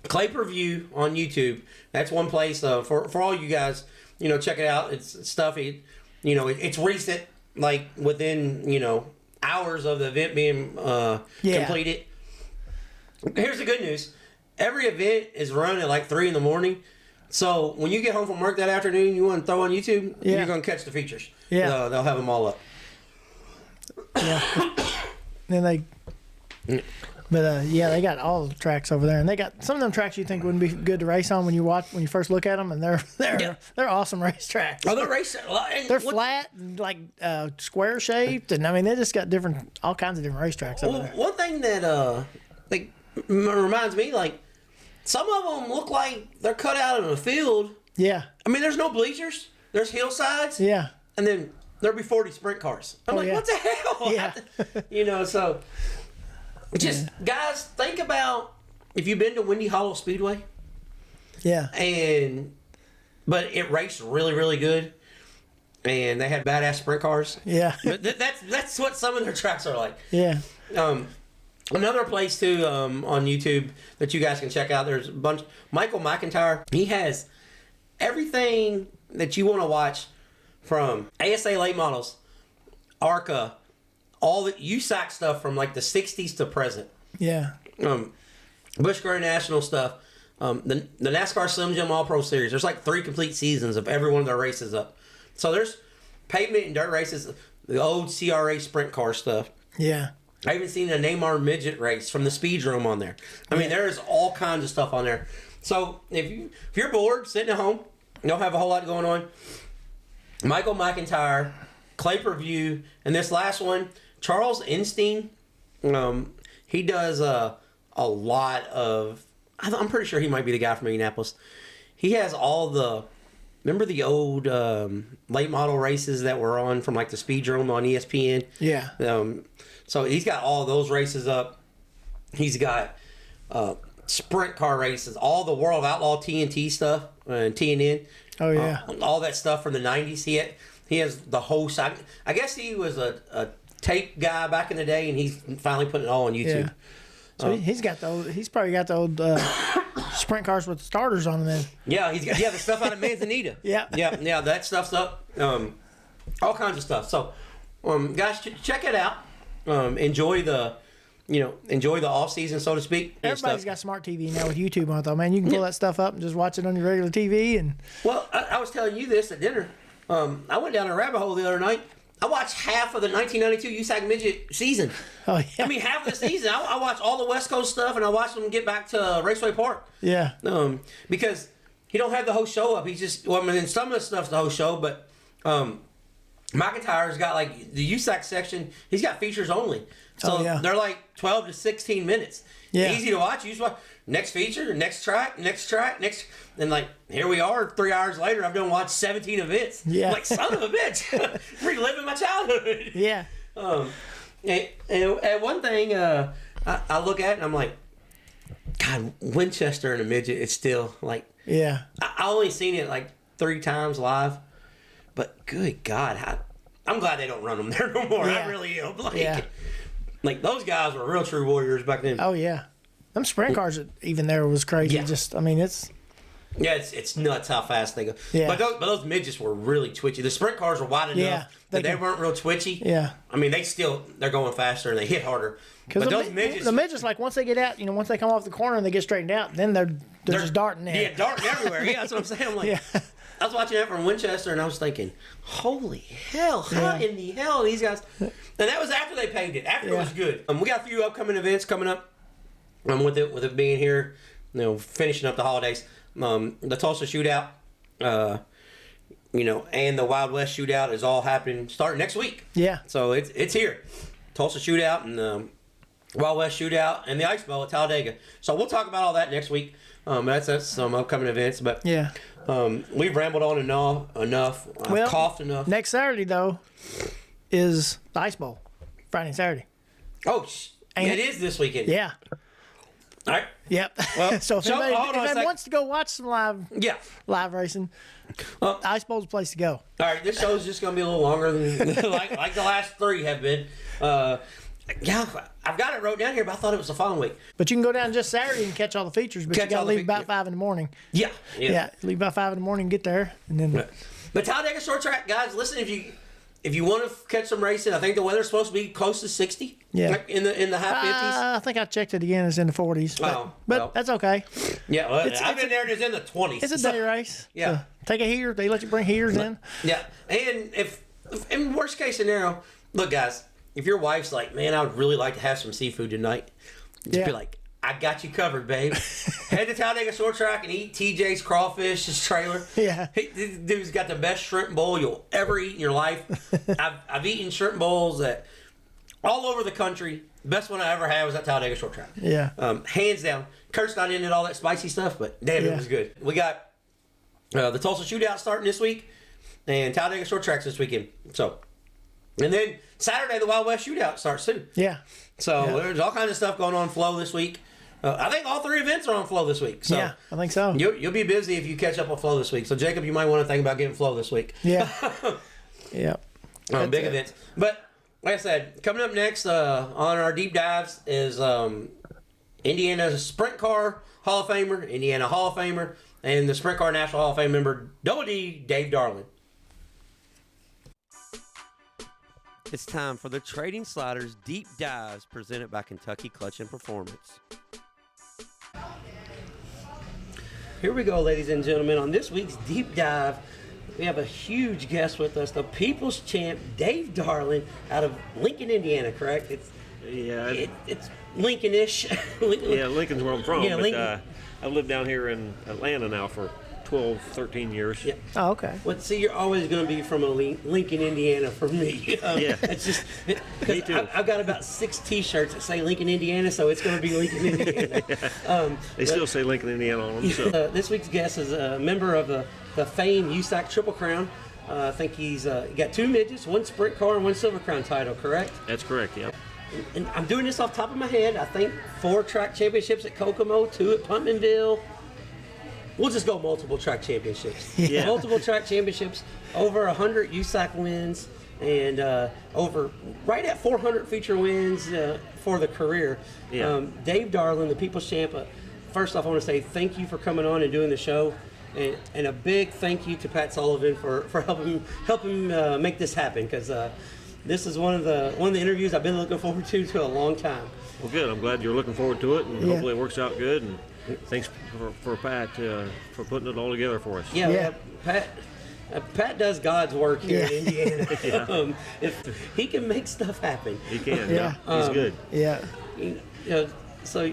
Clay Preview on YouTube. That's one place for all you guys. Check it out. It's stuff. It's recent, like within hours of the event being completed. Here's the good news. Every event is run at like 3 a.m. So when you get home from work that afternoon, you want to throw on YouTube, you're going to catch the features. Yeah. They'll have them all up. Yeah. Then they got all the tracks over there, and they got some of them tracks you think wouldn't be good to race on when you first look at them, and they're awesome racetracks. Oh, they're flat and like square shaped, and I mean they just got all kinds of different racetracks over there. One thing that reminds me, like some of them look like they're cut out in a field. Yeah. I mean, there's no bleachers. There's hillsides. Yeah. And then there'll be 40 sprint cars. I'm like, what the hell? Yeah. So just guys, think about if you've been to Windy Hollow Speedway. Yeah. But it raced really, really good. And they had badass sprint cars. Yeah. But that's what some of their tracks are like. Yeah. Another place too on YouTube that you guys can check out. There's a bunch. Michael McIntyre. He has everything that you want to watch from ASA late models, ARCA, all the USAC stuff from like the '60s to present. Yeah. Busch Grand National stuff. The NASCAR Slim Jim All Pro Series. There's like 3 complete seasons of every one of their races up. So there's pavement and dirt races. The old CRA sprint car stuff. Yeah. I even seen a Neymar midget race from the Speedrome on there. I mean, there's all kinds of stuff on there. So if you're bored, sitting at home, you don't have a whole lot going on, Michael McIntyre, Clay Preview, and this last one, Charles Enstein, he does a lot of, I'm pretty sure he might be the guy from Indianapolis. He has all the, remember the old late model races that were on from like the Speedrome on ESPN? Yeah. So he's got all those races up. He's got sprint car races, all the World of Outlaw TNT stuff and TNN. Oh yeah, all that stuff from the '90s. He has the whole side. I guess he was a tape guy back in the day, and he's finally putting it all on YouTube. Yeah. So he's probably got the old sprint cars with the starters on them. Then. Yeah, he's got the stuff out of Manzanita. Yeah, that stuff's up. All kinds of stuff. So, guys, check it out. Enjoy the off season, so to speak. Everybody's got smart TV now with YouTube on it, though, man. You can pull that stuff up and just watch it on your regular TV. And well, I was telling you this at dinner. I went down a rabbit hole the other night. I watched half of the 1992 USAC midget season. Oh yeah. I mean, half of the season. I watched all the West Coast stuff, and I watched them get back to Raceway Park. Yeah. Because he don't have the whole show up. He's just some of the stuff's the whole show, but McIntyre's got like the USAC section. He's got features only. So they're like 12 to 16 minutes. Yeah. Easy to watch. You just watch next feature, next track. And like, here we are 3 hours later. I've done watched 17 events. Yeah. I'm like, son of a bitch. Reliving my childhood. Yeah. And one thing I look at and I'm like, God, Winchester and a midget, it's still like, yeah. I only seen it like 3 times live. But good God, I'm glad they don't run them there no more. Yeah. I really am. Like those guys were real true warriors back then. Oh yeah, them sprint cars even there was crazy. Yeah. It's nuts how fast they go. Yeah. But those midgets were really twitchy. The sprint cars were wide enough that they weren't real twitchy. Yeah. I mean, they're going faster and they hit harder. But those midgets, the midgets, like once they get out, once they come off the corner and they get straightened out, then they're just darting in. Yeah, darting everywhere. Yeah, that's what I'm saying. I'm like, I was watching that from Winchester, and I was thinking, holy hell, how in the hell are these guys? And that was after they paved it. After it was good. We got a few upcoming events coming up. With it being here, finishing up the holidays. The Tulsa Shootout, and the Wild West Shootout is all happening starting next week. Yeah. So it's here. Tulsa Shootout and the Wild West Shootout and the Ice Bowl at Talladega. So we'll talk about all that next week. That's some upcoming events, but we've rambled on enough. I've coughed enough. Next Saturday though is the Ice Bowl, Friday and Saturday. Oh, it is this weekend. Yeah. All right. Yep. Well, so if hold on a anybody second. wants to go watch some live racing, Ice Bowl's a place to go. All right, this show's just going to be a little longer than like the last 3 have been. Yeah, I've got it wrote down here, but I thought it was the following week. But you can go down just Saturday and catch all the features, but you got to leave about 5 in the morning. Yeah. Leave about 5 in the morning, get there, and then. But Talladega Short Track, guys, listen, if you want to catch some racing, I think the weather's supposed to be close to 60. Yeah. Like in the high 50s. I think I checked it again. It's in the 40s. But that's okay. Yeah, well, I've been there. It's in the 20s. It's a day race. Yeah. So take a heater. They let you bring heaters in. Yeah. And if in worst case scenario, look, guys, if your wife's like, man, I would really like to have some seafood tonight, just be like, I got you covered, babe. Head to Talladega Short Track and eat TJ's crawfish, his trailer. Yeah. This dude's got the best shrimp bowl you'll ever eat in your life. I've eaten shrimp bowls that all over the country. The best one I ever had was at Talladega Short Track. Yeah. Hands down. Kurt's not into all that spicy stuff, but damn, it was good. We got the Tulsa Shootout starting this week, and Talladega Short Track's this weekend. So, and then Saturday the Wild West Shootout starts too. Yeah. So there's all kinds of stuff going on Flow this week. I think all 3 events are on Flow this week. So yeah, I think so. You'll be busy if you catch up on Flow this week. So Jacob, you might want to think about getting Flow this week. Yeah. Yeah. Big events. But like I said, coming up next on our deep dives is Indiana's Sprint Car Hall of Famer, Indiana Hall of Famer, and the Sprint Car National Hall of Fame member, Double D, Dave Darland. It's time for the Trading Sliders Deep Dives presented by Kentucky Clutch and Performance. Here we go, ladies and gentlemen. On this week's Deep Dive, we have a huge guest with us, the People's Champ, Dave Darland, out of Lincoln, Indiana, correct? It's Lincoln-ish. Yeah, Lincoln's where I'm from. Yeah, but Lincoln. I've lived down here in Atlanta now for 12, 13 years. Yeah. Oh, okay. Well, see, you're always going to be from Lincoln, Indiana for me. Yeah. It's just, Me too. I've got about 6 T-shirts that say Lincoln, Indiana, so it's going to be Lincoln, Indiana. They still say Lincoln, Indiana on them. So. This week's guest is a member of the famed USAC Triple Crown. I think he's got 2 midgets, 1 Sprint Car, and 1 Silver Crown title, correct? That's correct, yeah. And I'm doing this off the top of my head. I think 4 track championships at Kokomo, 2 at Puntmanville. We'll just go multiple track championships. Yeah. Multiple track championships, over 100 USAC wins, and over right at 400 feature wins for the career. Yeah. Dave Darland, the People's Champ. First off, I want to say thank you for coming on and doing the show, and a big thank you to Pat Sullivan for helping make this happen, because this is one of the interviews I've been looking forward to a long time. Well, good. I'm glad you're looking forward to it, and hopefully it works out good. And thanks for Pat for putting it all together for us. Yeah. Pat does God's work here in Indiana. Yeah. If he can make stuff happen. He can. Yeah. He's good. Yeah. So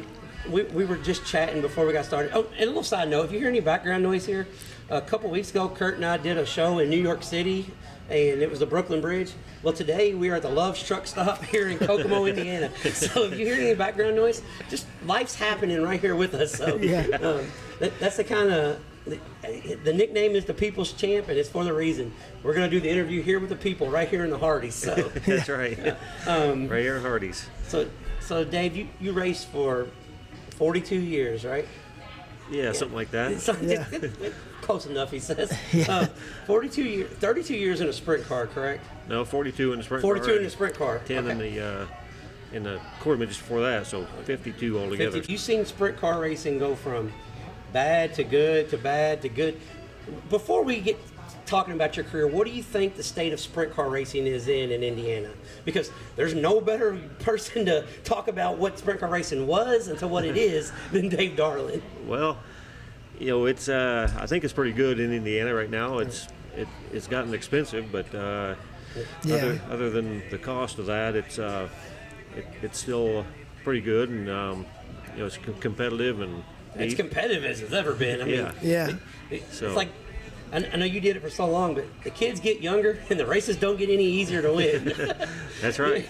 we were just chatting before we got started. Oh, and a little side note, if you hear any background noise here, a couple weeks ago, Kurt and I did a show in New York City, and it was the Brooklyn Bridge. Well, today we are at the Love's Truck Stop here in Kokomo, Indiana. So if you hear any background noise, just life's happening right here with us. So that's the kind of, the nickname is the People's Champ, and it's for the reason. We're going to do the interview here with the people right here in the Hardee's. So That's right. Right here in Hardee's. So Dave, you raced for 42 years, right? Yeah, something like that. Close enough, he says. 32 years in a sprint car, correct? No, 42 in the sprint car. 42 in the sprint car. 10 in the quarter midgets before that, so 52 altogether. 50. You've seen sprint car racing go from bad to good to bad to good. Before we get talking about your career, what do you think the state of sprint car racing is in Indiana? Because there's no better person to talk about what sprint car racing was and to what it is than Dave Darland. Well, it's I think it's pretty good in Indiana right now. It's gotten expensive, but other than the cost of that, it's still pretty good, and it's competitive and it's competitive as it's ever been. I mean, it's like, I know you did it for so long, but the kids get younger and the races don't get any easier to win. That's right.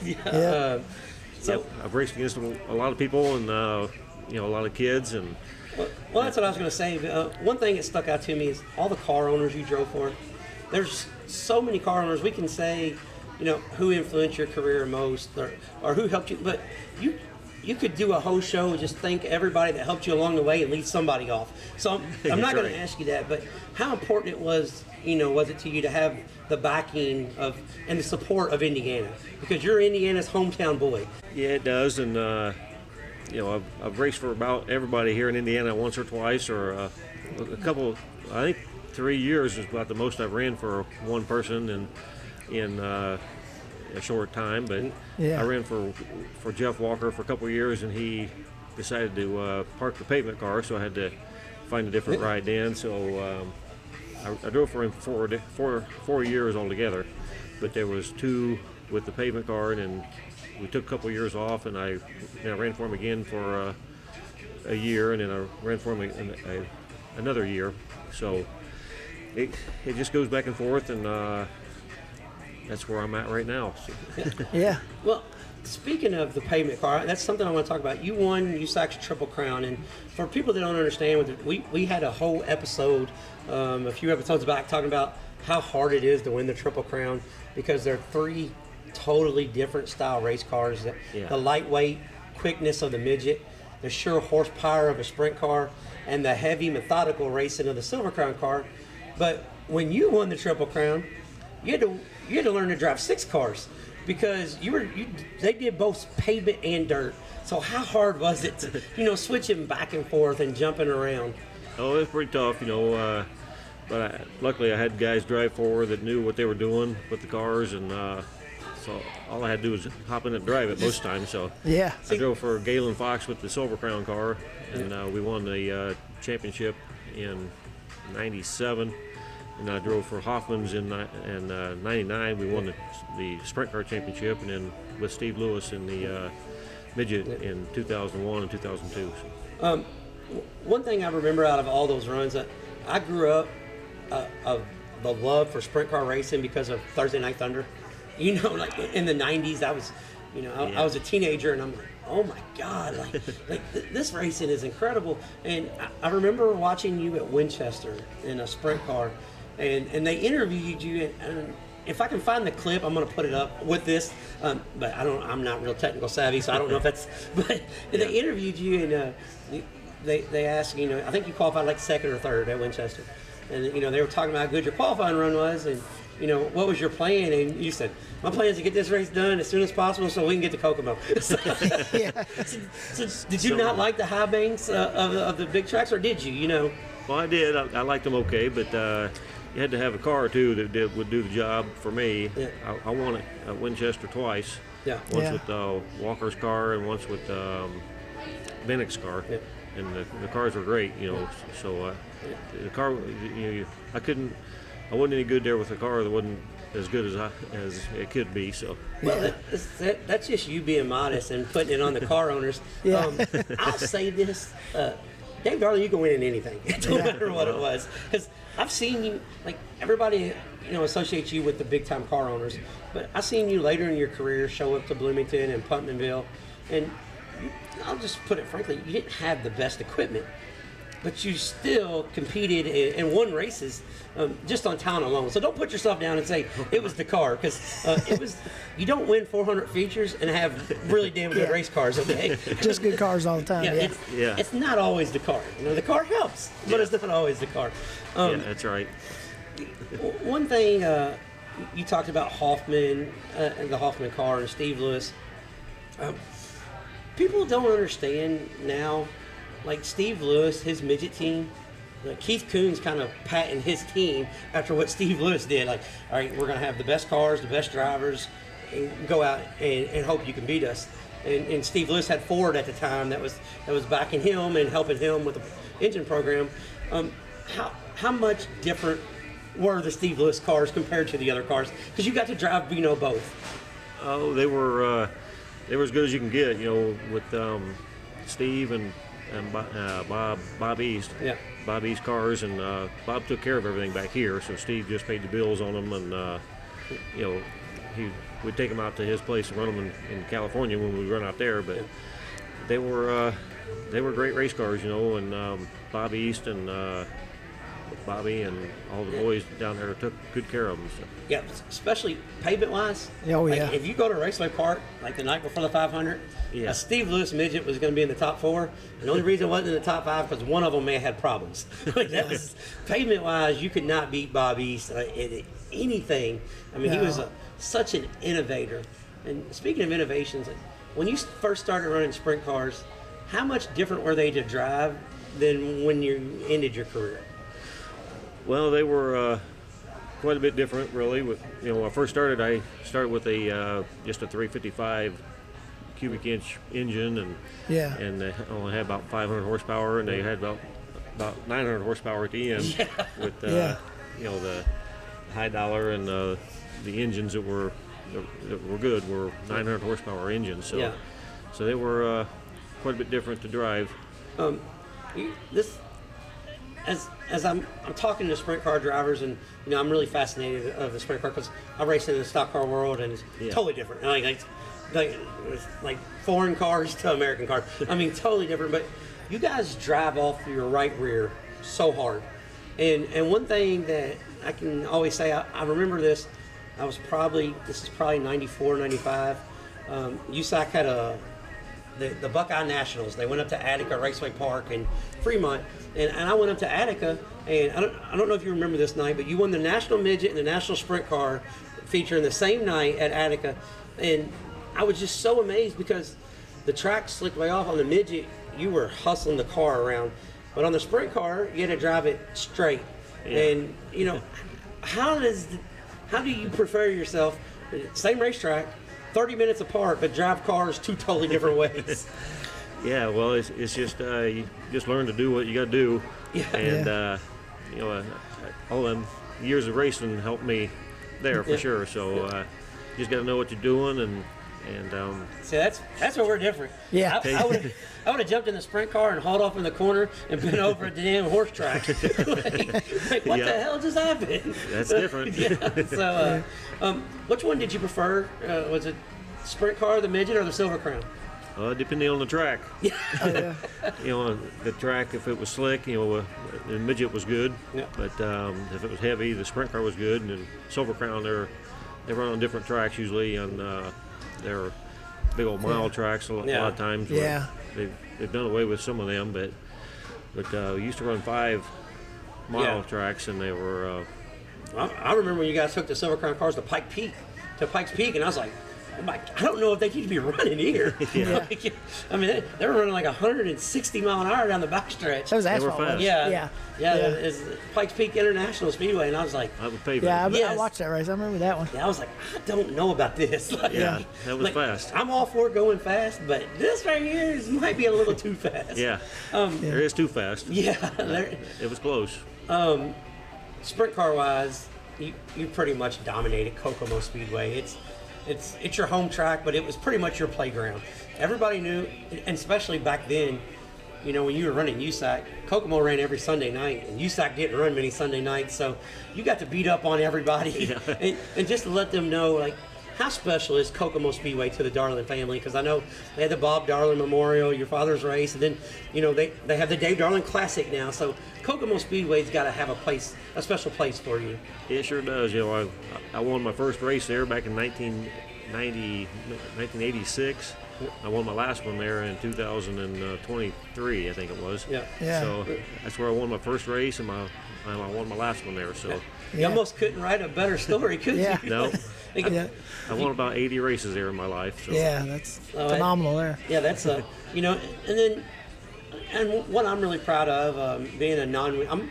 So I've raced against a lot of people and a lot of kids and. Well, that's what I was going to say. One thing that stuck out to me is all the car owners you drove for. There's so many car owners. We can say, who influenced your career most or who helped you. But you could do a whole show, just thank everybody that helped you along the way and leave somebody off. So I'm not going to ask you that, but how important it was, was it to you to have the backing of and the support of Indiana? Because you're Indiana's hometown boy. Yeah, it does, and I've raced for about everybody here in Indiana once or twice, or a couple. I think 3 years is about the most I've ran for one person in a short time. But I ran for Jeff Walker for a couple of years, and he decided to park the pavement car, so I had to find a different ride then. So I drove for him for 4 years altogether, but there was 2 with the pavement car, and then we took a couple of years off, and I ran for him again for a year, and then I ran for him another year. So it just goes back and forth, and that's where I'm at right now. So. Yeah. Well, speaking of the pavement car, that's something I want to talk about. You won USAC's Triple Crown, and for people that don't understand, we had a whole episode, a few episodes back, talking about how hard it is to win the Triple Crown, because there are 3 totally different style race cars. The lightweight quickness of the midget, the sure horsepower of a sprint car, and the heavy methodical racing of the Silver Crown car. But when you won the Triple Crown, you had to learn to drive 6 cars, because they did both pavement and dirt. So how hard was it to, switching back and forth and jumping around? Oh, it was pretty tough, but luckily I had guys drive for that knew what they were doing with the cars, and so all I had to do was hop in and drive it most times. So yeah, I drove for Galen Fox with the Silver Crown car, and we won the championship in '97. And I drove for Hoffman's in '99. We won the sprint car championship, and then with Steve Lewis in the midget in 2001 and 2002. One thing I remember out of all those runs, I grew up of the love for sprint car racing because of Thursday Night Thunder. Like in the '90s, I was, I was a teenager, and I'm like, oh my God, this racing is incredible. And I remember watching you at Winchester in a sprint car, and they interviewed you, and if I can find the clip, I'm going to put it up with this. But I'm not real technical savvy, so I don't know if that's. But they interviewed you, and they asked, I think you qualified like 2nd or 3rd at Winchester, and they were talking about how good your qualifying run was, and what was your plan? And you said, my plan is to get this race done as soon as possible so we can get to Kokomo. So did you not like the high banks of the big tracks, or did you? Well, I did. I liked them okay, but you had to have a car too that would do the job for me. Yeah. I won it at Winchester twice. Yeah. Once with Walker's car and once with Bennick's car. Yeah. And the cars were great, So the car, I wasn't any good there with a car that wasn't as good as it could be. So. Well, that's just you being modest and putting it on the car owners. Yeah. I'll say this, Dave Darland, you can win in anything, no matter what it was. Because I've seen you, like everybody, associates you with the big time car owners, but I've seen you later in your career show up to Bloomington and Putnamville, and I'll just put it frankly, you didn't have the best equipment, but you still competed and won races just on talent alone. So don't put yourself down and say it was the car, because it was. You don't win 400 features and have really damn good race cars. Okay, just good cars all the time. It's not always the car. The car helps, but it's not always the car. That's right. One thing you talked about Hoffman and the Hoffman car and Steve Lewis. People don't understand now, like Steve Lewis, his midget team, Keith Coon's kind of patting his team after what Steve Lewis did. Like, all right, we're going to have the best cars, the best drivers, and go out and hope you can beat us. And Steve Lewis had Ford at the time that was backing him and helping him with the engine program. How much different were the Steve Lewis cars compared to the other cars? Because you got to drive, both. Oh, they were as good as you can get, with Steve and Bob East. Yeah. Bob East cars, and Bob took care of everything back here, so Steve just paid the bills on them, and we'd take them out to his place and run them in California when we run out there. But they were great race cars, and Bob East and Bobby and all the boys down there took good care of them. So. Yeah, especially pavement-wise. Oh, yeah. Like, if you go to Raceway Park, like the night before the 500, Yeah. a Steve Lewis midget was going to be in the top 4. And the only reason it wasn't in the top 5 because one of them may have had problems. Like that was pavement-wise, you could not beat Bob East at anything. I mean, he was such an innovator. And speaking of innovations, when you first started running sprint cars, how much different were they to drive than when you ended your career? Well, they were quite a bit different, really. With when I first started, I started with a just a 355 cubic inch engine, and they only had about 500 horsepower, and they had about 900 horsepower at the end with the high dollar and the engines that were good were 900 horsepower engines. So so they were quite a bit different to drive. As I'm talking to sprint car drivers, and I'm really fascinated of the sprint car because I race in the stock car world, and it's totally different. Like foreign cars to American cars. I mean, totally different. But you guys drive off your right rear so hard, and one thing that I can always say, I remember this. This is probably 94, 95. USAC had the Buckeye Nationals. They went up to Attica Raceway Park in Fremont, and I went up to Attica, and I don't know if you remember this night, but you won the National Midget and the National Sprint Car feature in the same night at Attica, and I was just so amazed because the track slicked way off. On the Midget, you were hustling the car around, but on the Sprint Car, you had to drive it straight. And how do you prefer yourself? Same racetrack, 30 minutes apart, but drive cars 2 totally different ways. Yeah, well, it's just you just learn to do what you got to do, and all them years of racing helped me there for sure. So you just got to know what you're doing, and see, that's where we're different. Yeah, I would have jumped in the sprint car and hauled off in the corner and been over at the damn horse track. like what the hell just happened? That's different. So, which one did you prefer? Was it sprint car, the Midget, or the Silver Crown? Depending on the track. Yeah. The track, if it was slick, the Midget was good. Yeah. But if it was heavy, the sprint car was good. And then Silver Crown, they run on different tracks usually, on their big old mile tracks a lot of times. Yeah. They've done away with some of them, but we used to run 5-mile tracks, and they were. I remember when you guys took the Silver Crown cars to Pikes Peak, and I was like, I don't know if they need to be running here. I mean, they were running like 160 mile an hour down the backstretch. That was asphalt. fast. Yeah. It's Pikes Peak International Speedway, and I was like, I would pay I watched that race. I remember that one. Yeah, I was like, I don't know about this. That was fast. I'm all for going fast, but this right here might be a little too fast. There is too fast. It was close. Sprint car wise, you pretty much dominated Kokomo Speedway. It's your home track, but it was pretty much your playground. Everybody knew, and especially back then, when you were running USAC, Kokomo ran every Sunday night, and USAC didn't run many Sunday nights, so you got to beat up on everybody. And just to let them know, like, how special is Kokomo Speedway to the Darland family? Because I know they had the Bob Darland Memorial, your father's race, and then, they have the Dave Darland Classic now, so Kokomo Speedway's got to have a special place for you. It sure does. I won my first race there back in 1986. I won my last one there in 2023, I think it was. Yeah. So that's where I won my first race, and I won my last one there. So you almost couldn't write a better story, could you? No. I won about 80 races there in my life. So. Yeah, that's phenomenal there. Yeah, that's and what I'm really proud of, being a non-wing,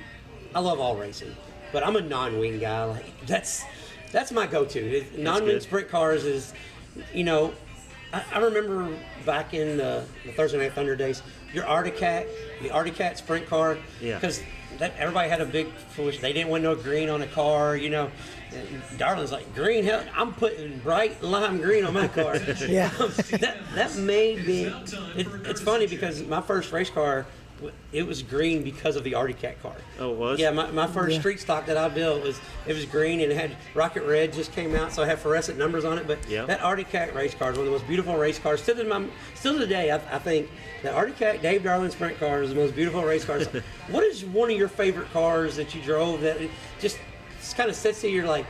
I love all racing, but I'm a non-wing guy. Like that's my go-to. Non-wing sprint cars is, I remember back in the Thursday Night Thunder days, the Arctic Cat sprint car, because everybody had a big push. They didn't want no green on the car, Darland's like, green, hell, I'm putting bright lime green on my car. That may be, it's funny because my first race car it was green because of the Artie Cat car. Oh, it was? Yeah, my first street stock that I built was green, and it had Rocket Red just came out, so I had fluorescent numbers on it. But that Artie Cat race car is one of the most beautiful race cars. Still today, I think the Artie Cat Dave Darland sprint car is the most beautiful race cars. What is one of your favorite cars that you drove that just kind of sits here, you're like,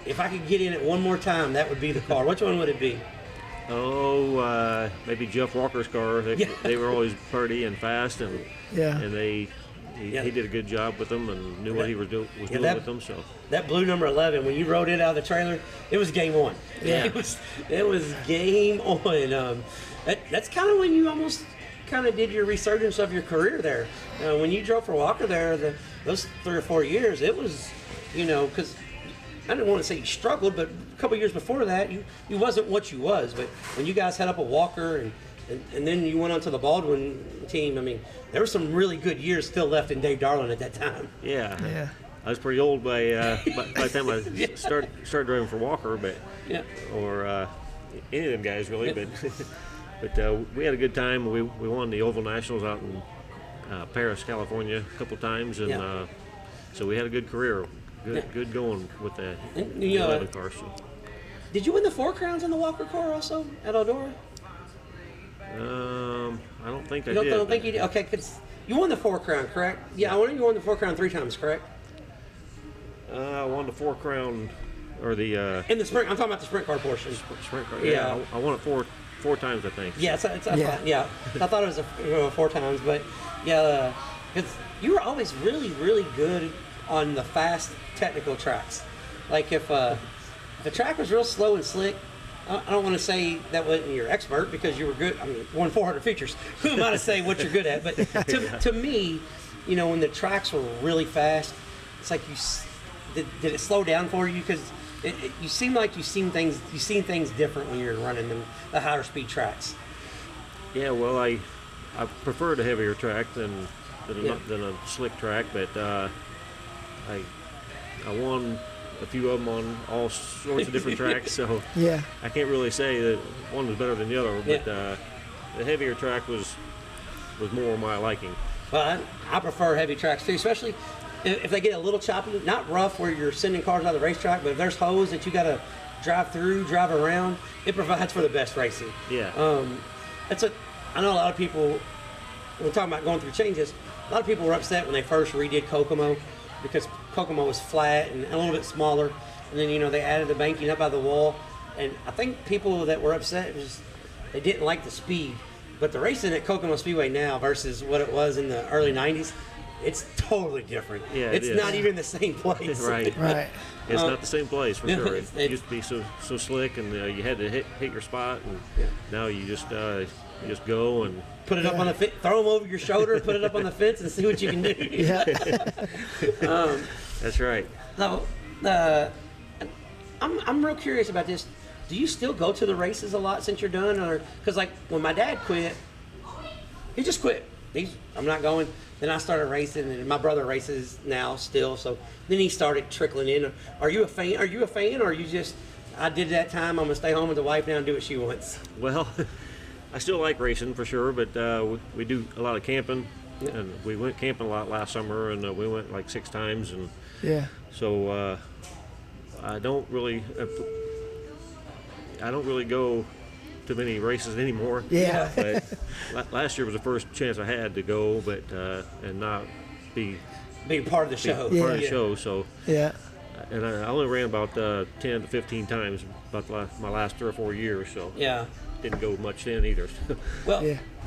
if I could get in it one more time, that would be the car? Which one would it be? Oh, maybe Jeff Walker's car. They were always pretty and fast, and he did a good job with them and knew what he was doing with them. So that blue number 11, when you rode it out of the trailer, it was game on. Yeah, it was game on. That's kind of when you almost kind of did your resurgence of your career there. When you drove for Walker there, those 3 or 4 years, it was, because I didn't want to say you struggled, but a couple years before that, you wasn't what you was. But when you guys had up a Walker and then you went on to the Baldwin team, I mean, there were some really good years still left in Dave Darland at that time. Yeah. I was pretty old by the time I started driving for Walker, or any of them guys really. But we had a good time. We won the Oval Nationals out in Paris, California, a couple times, and so we had a good career. Good going with the 11 car. So. Did you win the 4 crowns in the Walker car also at Eldora? I don't think I did. Don't think but... you did? Okay, because you won the 4 crown, correct? Yeah, I wonder you won the 4 crown 3 times, correct? I won the 4 crown, or the... in the sprint, I'm talking about the sprint car portion. Sprint car, yeah. I won it four times, I think. Yeah, I thought it was 4 times, but because you were always really, really good on the fast technical tracks. Like if the track was real slow and slick, I don't want to say that wasn't your expert because you were good. I mean, won 400 features. Who am I to say what you're good at? But to me, when the tracks were really fast, it's like did it slow down for you? Because you seem like you've seen things different when you're running the higher speed tracks. Yeah, well, I preferred a heavier track than a slick track, but I won a few of them on all sorts of different tracks, so I can't really say that one was better than the other, but the heavier track was more my liking. Well, I prefer heavy tracks too, especially if they get a little choppy, not rough where you're sending cars out of the racetrack, but if there's holes that you got to drive around, it provides for the best racing. Yeah. I know a lot of people, when we're talking about going through changes, a lot of people were upset when they first redid Kokomo because Kokomo was flat and a little bit smaller, and then they added the banking up out of the wall, and I think people that were upset was they didn't like the speed. But the racing at Kokomo Speedway now versus what it was in the early 90s, it's totally different. Yeah, it's not even the same place. Right. It's not the same place for sure. It used to be so slick, and you had to hit your spot, and now you just go and put it up on the fence, throw them over your shoulder, put it up on the fence, and see what you can do. That's right. Now, I'm real curious about this. Do you still go to the races a lot since you're done, or because like when my dad quit, he just quit. I'm not going. Then I started racing, and my brother races now still. So then he started trickling in. Are you a fan? Or are you just? I did that time. I'm gonna stay home with the wife now and do what she wants. Well, I still like racing for sure, but we do a lot of camping, and we went camping a lot last summer, and we went like 6 times, and so I don't really go to many races anymore. Yeah. But last year was the first chance I had to go, but and not be part of the show. Part of the show. So and I only ran about 10 to 15 times about my last 3 or 4 years. So didn't go much then either. Well,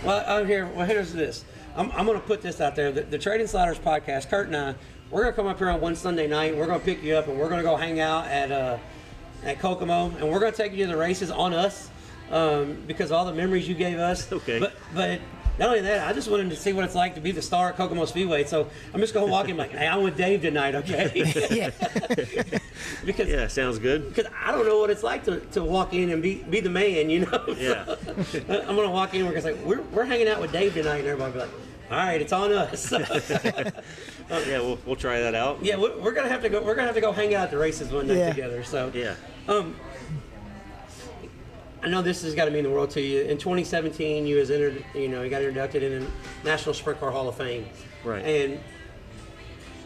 I'm here. Well, here's this. I'm going to put this out there. The Trading Sliders podcast, Kurt and I, we're going to come up here on one Sunday night. We're going to pick you up, and we're going to go hang out at Kokomo, and we're going to take you to the races on us because of all the memories you gave us. Okay. But not only that, I just wanted to see what it's like to be the star at Kokomo Speedway. So I'm just going to walk in like, hey, I'm with Dave tonight, okay? Because sounds good. Because I don't know what it's like to walk in and be the man, Yeah. I'm going to walk in and we're like, we're hanging out with Dave tonight, and everybody will be like, all right, it's on us. We'll try that out. Yeah, we're gonna have to go. We're gonna have to go hang out at the races one night together. So I know this has got to mean the world to you. In 2017, you was entered. You got inducted in the National Sprint Car Hall of Fame. Right. And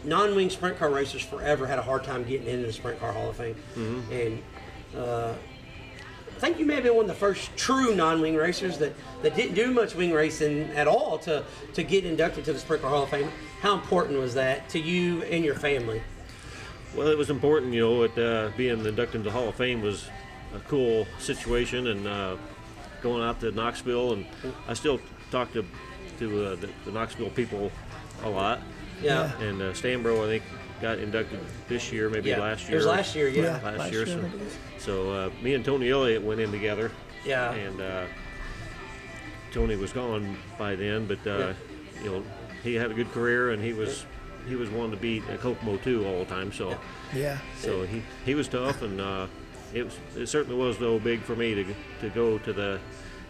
non-wing sprint car racers forever had a hard time getting into the Sprint Car Hall of Fame. Mm-hmm. And I think you may have been one of the first true non-wing racers that didn't do much wing racing at all to get inducted to the Sprint Car Hall of Fame. How important was that to you and your family? Well, it was important, being inducted into the Hall of Fame was a cool situation, and going out to Knoxville, and I still talk to the Knoxville people a lot. Yeah. And Stanbro, I think, got inducted this year, maybe last year. It was last year, yeah. Last year. So me and Tony Elliott went in together. Yeah. And Tony was gone by then, but he had a good career, and he was wanting to beat Kokomo too all the time. So So he was tough, and it certainly was though big for me to go to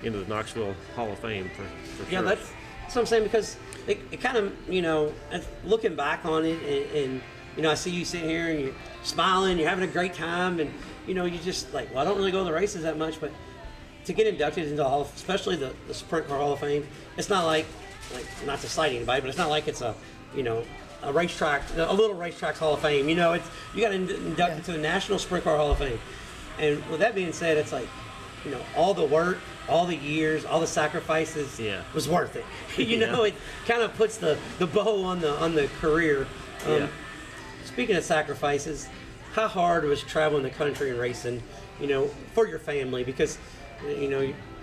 into the Knoxville Hall of Fame for sure. That's what I'm saying, because it kind of, looking back on it, and I see you sitting here and you're smiling, you're having a great time, and you just like, well, I don't really go to the races that much, but to get inducted into the Hall, especially the Sprint Car Hall of Fame, it's not like not to cite anybody, but it's not like it's a racetrack, a little racetrack's Hall of Fame. You got inducted to the National Sprint Car Hall of Fame, and with that being said, it's like, all the work, all the years, all the sacrifices was worth it. It kind of puts the bow on the career. Speaking of sacrifices, how hard was traveling the country and racing, for your family? Because,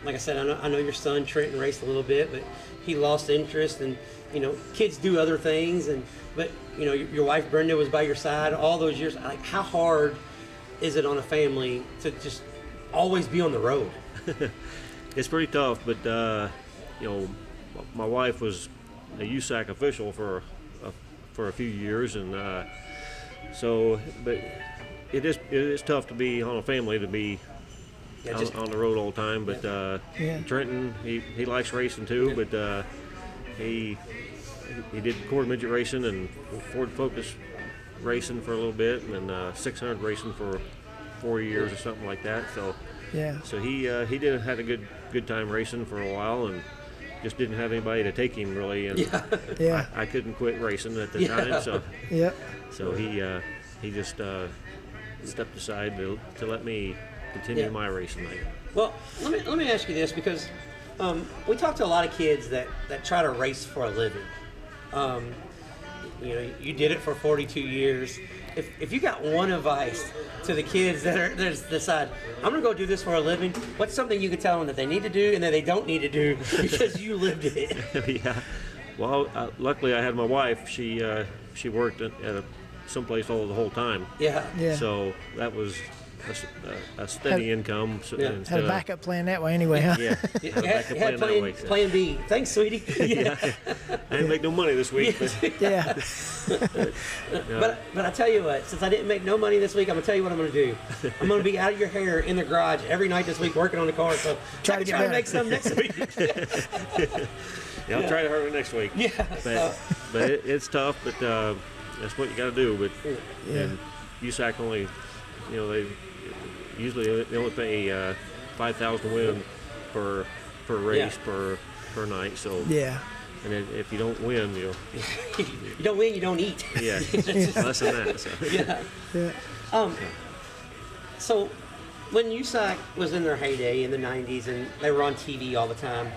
like I said, I know your son Trenton raced a little bit, but he lost interest, and kids do other things, but your wife Brenda was by your side all those years. Like, how hard is it on a family to just always be on the road? It's pretty tough, but my wife was a USAC official for a few years, and but it is tough to be on a family, to be on the road all the time. But Trenton, he likes racing too, but he did quarter midget racing and Ford Focus racing for a little bit, and then 600 racing for 4 years or something like that. So he had a good time racing for a while, and just didn't have anybody to take him really, and I couldn't quit racing at the time, so he just stepped aside to let me continue my racing life. Well, let me ask you this, because we talk to a lot of kids that try to race for a living. You did it for 42 years. If you got one advice to the kids that decide, I'm going to go do this for a living, what's something you could tell them that they need to do and that they don't need to do because you lived it? Well, luckily I had my wife. She worked at someplace all the whole time. So that was a steady income. So had a backup plan that way anyway, huh? Had plan B. Thanks, sweetie. I didn't make no money this week. But I tell you what, since I didn't make no money this week, I'm going to tell you what I'm going to do. I'm going to be out of your hair in the garage every night this week working on the car. So try to make some next week. I'll try to hurry next week. But it's tough, but that's what you got to do. But and USAC only, they usually only pay $5,000 win per race per night. So and then if you don't win, you don't win, you don't eat. Less than that. So. So when USAC was in their heyday in the 90s and they were on TV all the time,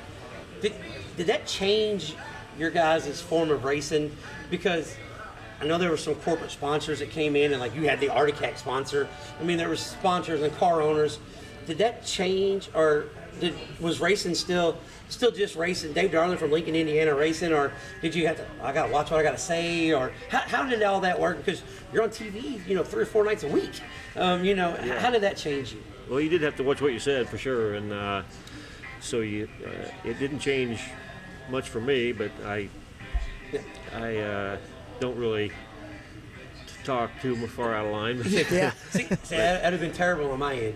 did that change your guys' form of racing? Because I know there were some corporate sponsors that came in, and like you had the Arctic sponsor. I mean, there was sponsors and car owners. Did that change, or was racing still just racing? Dave Darland from Lincoln, Indiana racing, or did you have to? I gotta watch what I gotta say, or how did all that work? Because you're on TV, 3 or 4 nights a week. How did that change you? Well, you did have to watch what you said for sure, and so it didn't change much for me, but I don't really talk too far out of line. See, that'd have been terrible on my end.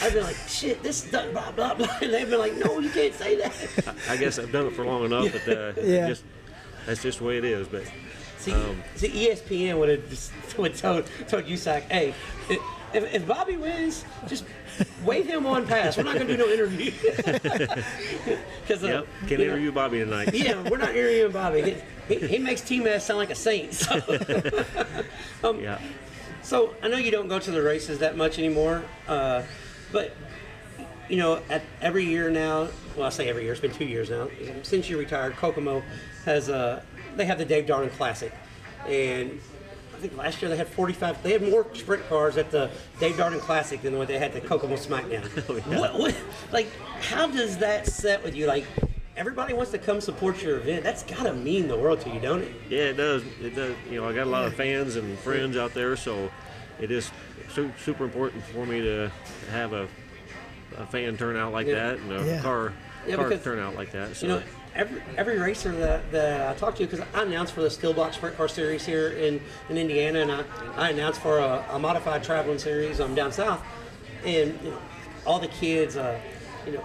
I'd be like, shit, this is blah, blah, blah. And they'd be like, no, you can't say that. I guess I've done it for long enough, but that's just the way it is. But see, ESPN would have told USAC, hey, if Bobby wins, just wave him on past. We're not going to do no interview. Can't interview Bobby tonight. Yeah, we're not interviewing Bobby. He makes T-Mass sound like a saint. So. So I know you don't go to the races that much anymore, but at every year now. Well, I say every year. It's been 2 years now since you retired. Kokomo has they have the Dave Darland Classic, and I think last year they had 45. They had more sprint cars at the Dave Darland Classic than what they had at the Kokomo Smackdown. What, how does that set with you? Like, everybody wants to come support your event. That's got to mean the world to you, don't it? Yeah, it does. It does. I got a lot of fans and friends out there, so it is super important for me to have a fan turnout like that and a car turnout like that. So. Every racer that I talk to, because I announce for the Steel Block Sprint Car Series here in Indiana, and I announce for a modified traveling series down south, and all the kids,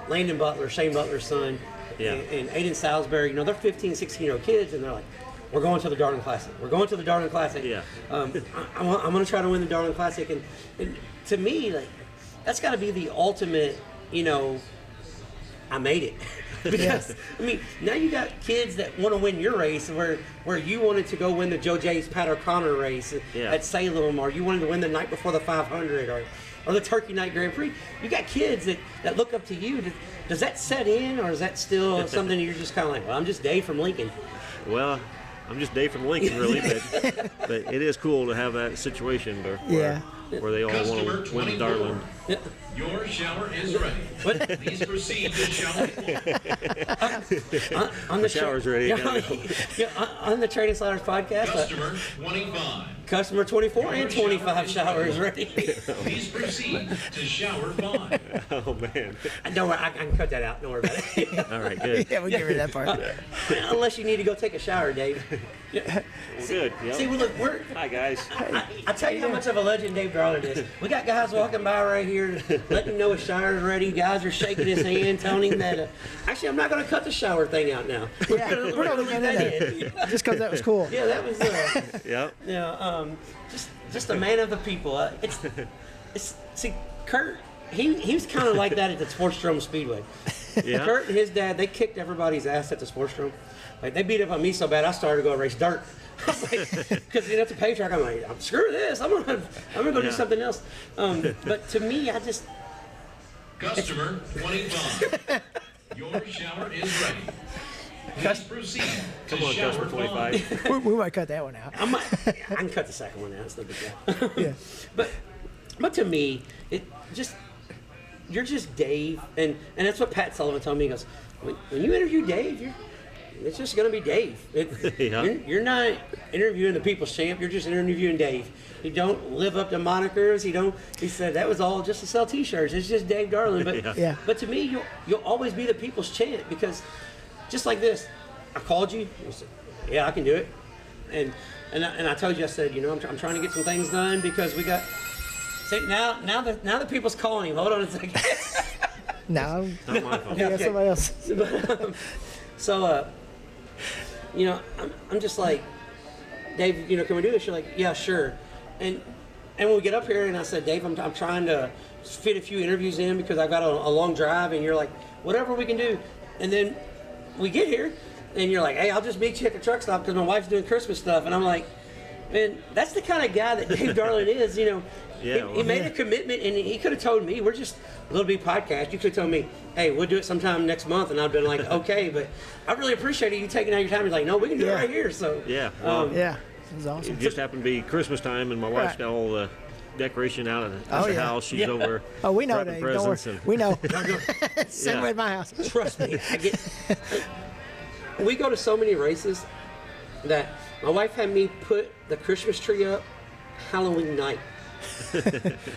Landon Butler, Shane Butler's son, and Aiden Salisbury, they're 15, 16-year-old kids, and they're like, we're going to the Darland Classic. We're going to the Darland Classic. Yeah. I'm going to try to win the Darland Classic, and to me, like, that's got to be the ultimate, I made it. Because now you got kids that want to win your race, where you wanted to go win the Joe Jay's Pat O'Connor race at Salem, or you wanted to win the night before the 500, or the Turkey Night Grand Prix. You got kids that look up to you. Does that set in, or is that still something you're just kind of like, well, I'm just Dave from Lincoln? Well, I'm just Dave from Lincoln, really, but it is cool to have that situation where they all want to win Darland. Your shower is ready. Please proceed to shower. On the shower's ready. On the Trading Sliders podcast. Customer 25. Customer 24 and 25 showers ready. Please proceed to shower 5. Oh, man. Don't worry, I can cut that out. Don't worry about it. All right, good. Yeah, we'll get rid of that part. Unless you need to go take a shower, Dave. Good. Yep. See, look, hi, guys. I tell you how much of a legend Dave Darland is. We got guys walking by right here, letting him know his shower's ready. Guys are shaking his hand, telling him that. Actually, I'm not going to cut the shower thing out now. We're going to leave that in. Just because that was cool. Yeah, that was. Yep. Just a man of the people. See, Kurt. He was kind of like that at the Sportstrom Speedway. Yeah. Kurt and his dad, they kicked everybody's ass at the Sportstrom. Like, they beat up on me so bad, I started to go race dirt. Because at the pay track, I'm like, screw this. I'm gonna go do something else. But to me, Customer 25. Your shower is ready. Please proceed to Come on, shower customer 25. We might cut that one out. I can cut the second one out. It's no big deal. Yeah. But to me, you're just Dave, and that's what Pat Sullivan told me. He goes, when you interview Dave, it's just going to be Dave. You're not interviewing the people's champ. You're just interviewing Dave. You don't live up to monikers. He said that was all just to sell T-shirts. It's just Dave Darland. But but to me, you'll always be the people's champ, because just like this, I called you. You said, yeah, I can do it. And I told you, I said, I'm trying to get some things done because we got. See, now the people's calling him. Hold on a second. No, Not my fault. yeah, somebody else. So, I'm just like, Dave, can we do this? You're like, yeah, sure. And when we get up here, and I said, Dave, I'm trying to fit a few interviews in because I've got a long drive, and you're like, whatever we can do. And then we get here, and you're like, hey, I'll just meet you at the truck stop because my wife's doing Christmas stuff. And I'm like, man, that's the kind of guy that Dave Darland is, He made a commitment, and he could have told me, we're just a little bit podcast. You could have told me, hey, we'll do it sometime next month, and I'd been like, okay. But I really appreciated you taking out your time. You're like, no, we can do it right here. So yeah, yeah, it was awesome. It just happened to be Christmas time, and my wife's got all the decoration out of the house. She's over. Oh, we know, wrapping Dave. Don't worry. presents We know. Same way at my house. Trust me, we go to so many races that my wife had me put the Christmas tree up Halloween night.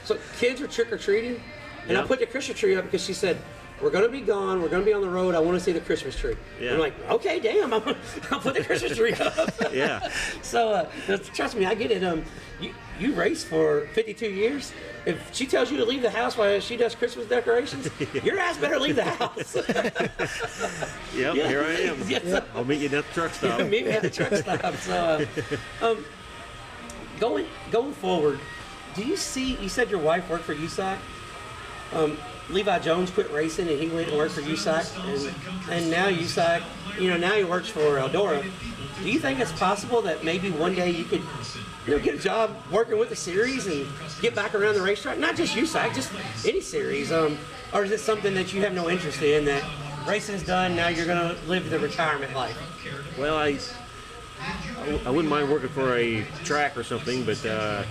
So kids are trick-or-treating, and I put the Christmas tree up because she said, we're going to be gone, we're going to be on the road, I want to see the Christmas tree. Yeah. I'm like, okay, damn, I'll put the Christmas tree up. Yeah. So, trust me, I get it. You raced for 52 years. If she tells you to leave the house while she does Christmas decorations, your ass better leave the house. Yep, here I am. Yeah. I'll meet you at the truck stop. Meet me at the truck stop. So, going forward, do you see? You said your wife worked for USAC. Levi Jones quit racing and he went and worked for USAC, and now USAC, now he works for Eldora. Do you think it's possible that maybe one day you could, get a job working with the series and get back around the racetrack? Not just USAC, just any series. Or is it something that you have no interest in? That racing is done, now you're going to live the retirement life? Well, I wouldn't mind working for a track or something, but I